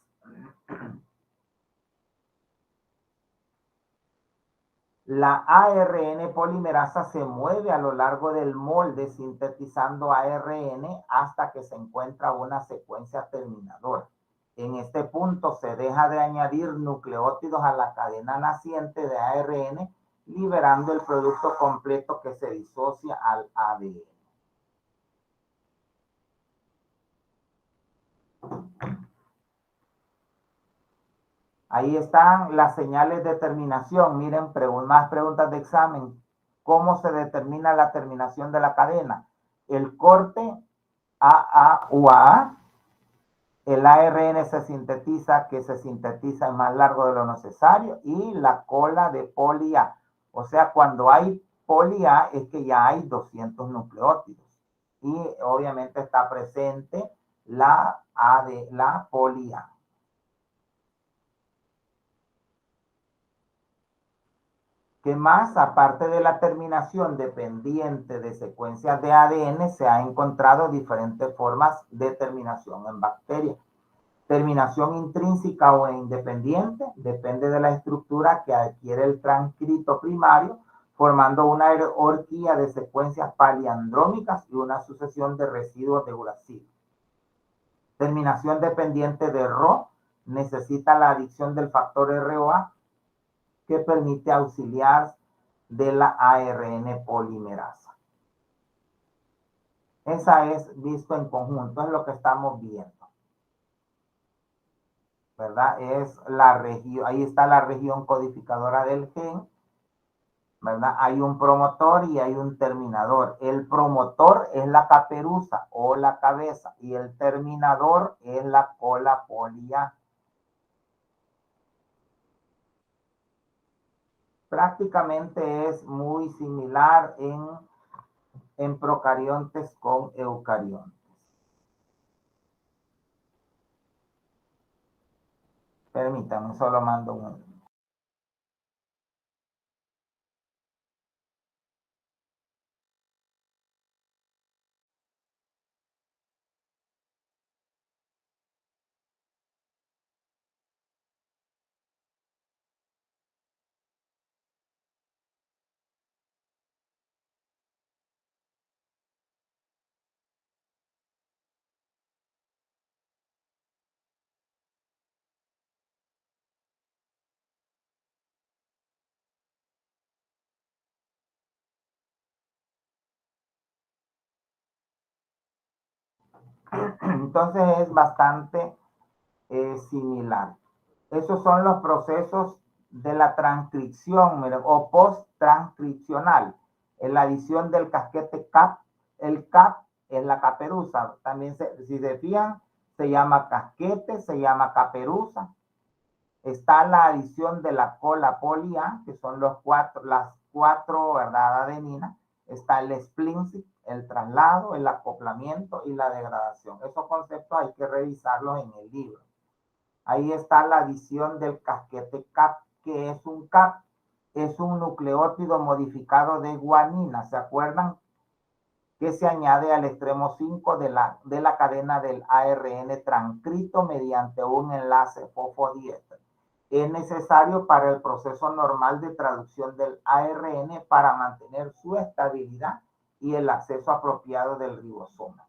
La ARN polimerasa se mueve a lo largo del molde sintetizando ARN hasta que se encuentra una secuencia terminadora. En este punto se deja de añadir nucleótidos a la cadena naciente de ARN, liberando el producto completo que se disocia al ADN. Ahí están las señales de terminación. Miren, más preguntas de examen. ¿Cómo se determina la terminación de la cadena? El corte AA-UAA. El ARN se sintetiza, que se sintetiza es más largo de lo necesario. Y la cola de poli A. O sea, cuando hay poli A es que ya hay 200 nucleótidos. Y obviamente está presente la poli A. ¿Qué más? Aparte de la terminación dependiente de secuencias de ADN, se ha encontrado diferentes formas de terminación en bacterias. Terminación intrínseca o independiente depende de la estructura que adquiere el transcrito primario, formando una horquilla de secuencias paliandrómicas y una sucesión de residuos de uracilo. Terminación dependiente de Rho necesita la adición del factor ROA que permite auxiliar de la ARN polimerasa. Esa es visto en conjunto, es lo que estamos viendo, ¿verdad? Es la región, ahí está la región codificadora del gen, ¿verdad? Hay un promotor y hay un terminador. El promotor es la caperuza o la cabeza y el terminador es la cola polia. Prácticamente es muy similar en procariontes con eucariontes. Permítanme, solo mando un... Entonces es bastante similar. Esos son los procesos de la transcripción, miren, o post-transcripcional. En la adición del casquete CAP, el CAP es la caperuza. También, si se fijan, se llama casquete, se llama caperuza. Está la adición de la cola poli A, que son las cuatro, ¿verdad? Adeninas. Está el splicing, el traslado, el acoplamiento y la degradación. Esos conceptos hay que revisarlos en el libro. Ahí está la adición del casquete CAP. ¿Qué es un CAP? Es un nucleótido modificado de guanina. ¿Se acuerdan? Que se añade al extremo 5 de la cadena del ARN transcrito mediante un enlace fosfodiester. Es necesario para el proceso normal de traducción del ARN para mantener su estabilidad y el acceso apropiado del ribosoma.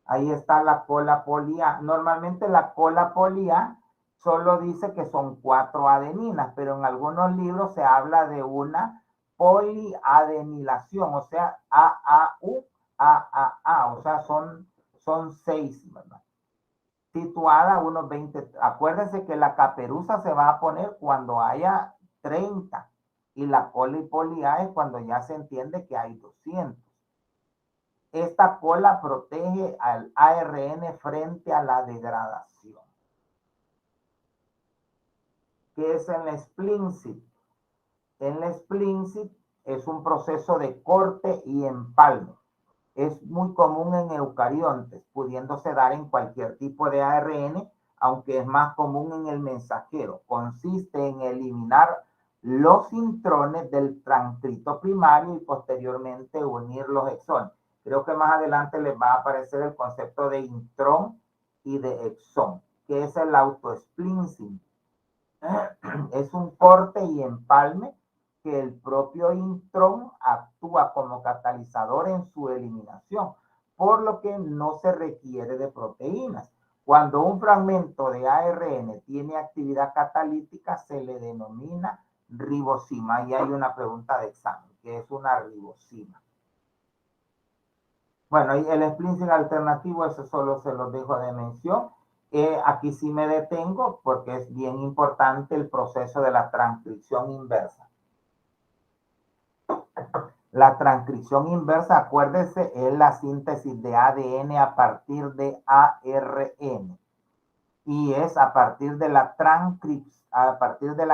Ahí está la cola poli A. Normalmente la cola poli A solo dice que son 4 adeninas, pero en algunos libros se habla de una poliadenilación, o sea, AAU, AAA, o sea, son 6, ¿verdad? Situada a unos 20. Acuérdense que la caperuza se va a poner cuando haya 30 y la cola y poli A es cuando ya se entiende que hay 200. Esta cola protege al ARN frente a la degradación. ¿Qué es el splicing? El splicing es un proceso de corte y empalme. Es muy común en eucariontes, pudiéndose dar en cualquier tipo de ARN, aunque es más común en el mensajero. Consiste en eliminar los intrones del transcrito primario y posteriormente unir los exones. Creo que más adelante les va a aparecer el concepto de intrón y de exón, que es el autosplicing. Es un corte y empalme que el propio intrón actúa como catalizador en su eliminación, por lo que no se requiere de proteínas. Cuando un fragmento de ARN tiene actividad catalítica, se le denomina ribosima. Y hay una pregunta de examen, ¿qué es una ribosima? Bueno, y el splicing alternativo, eso solo se los dejo de mención. Aquí sí me detengo porque es bien importante el proceso de la transcripción inversa. La transcripción inversa, acuérdense, es la síntesis de ADN a partir de ARN. Y es a partir de la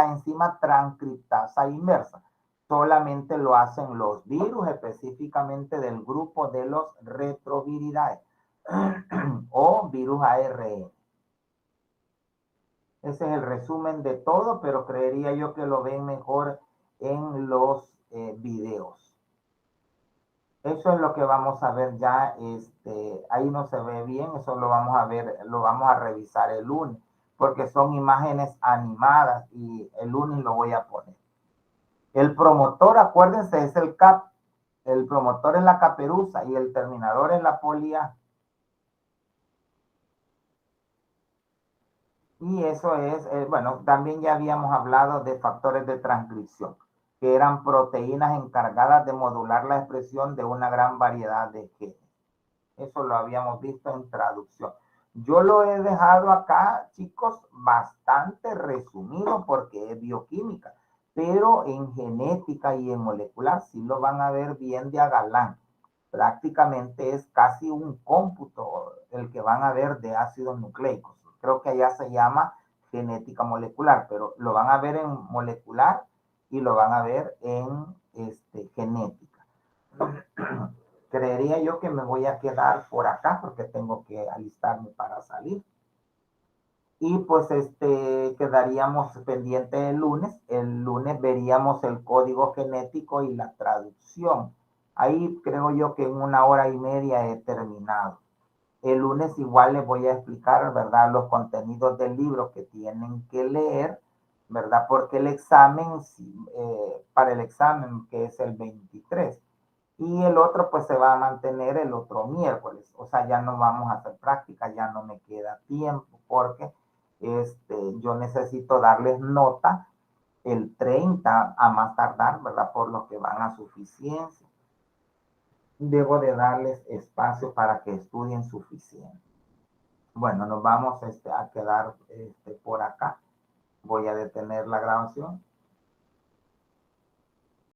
enzima transcriptasa inversa. Solamente lo hacen los virus, específicamente del grupo de los retroviridae o virus ARN. Ese es el resumen de todo, pero creería yo que lo ven mejor en los videos. Eso es lo que vamos a ver ya. Ahí no se ve bien, eso lo vamos a ver, lo vamos a revisar el lunes, porque son imágenes animadas y el lunes lo voy a poner. El promotor, acuérdense, es el CAP. El promotor es la caperuza y el terminador es la poli A. Y eso es, bueno, también ya habíamos hablado de factores de transcripción, que eran proteínas encargadas de modular la expresión de una gran variedad de genes. Eso lo habíamos visto en traducción. Yo lo he dejado acá, chicos, bastante resumido porque es bioquímica, pero en genética y en molecular sí lo van a ver bien de a galán. Prácticamente es casi un cómputo el que van a ver de ácidos nucleicos. Creo que allá se llama genética molecular, pero lo van a ver en molecular y lo van a ver en genética. Creería yo que me voy a quedar por acá porque tengo que alistarme para salir. y pues quedaríamos pendiente el lunes. El lunes veríamos el código genético y la traducción. Ahí creo yo que en 1 hora y media he terminado. El lunes igual les voy a explicar, ¿verdad?, los contenidos del libro que tienen que leer, ¿verdad? Porque el examen, para el examen que es el 23, y el otro pues se va a mantener el otro miércoles. O sea, ya no vamos a hacer práctica, ya no me queda tiempo porque yo necesito darles nota el 30 a más tardar, ¿verdad? Por lo que van a suficiencia. Debo de darles espacio para que estudien suficiente. Bueno, nos vamos a quedar por acá. Voy a detener la grabación.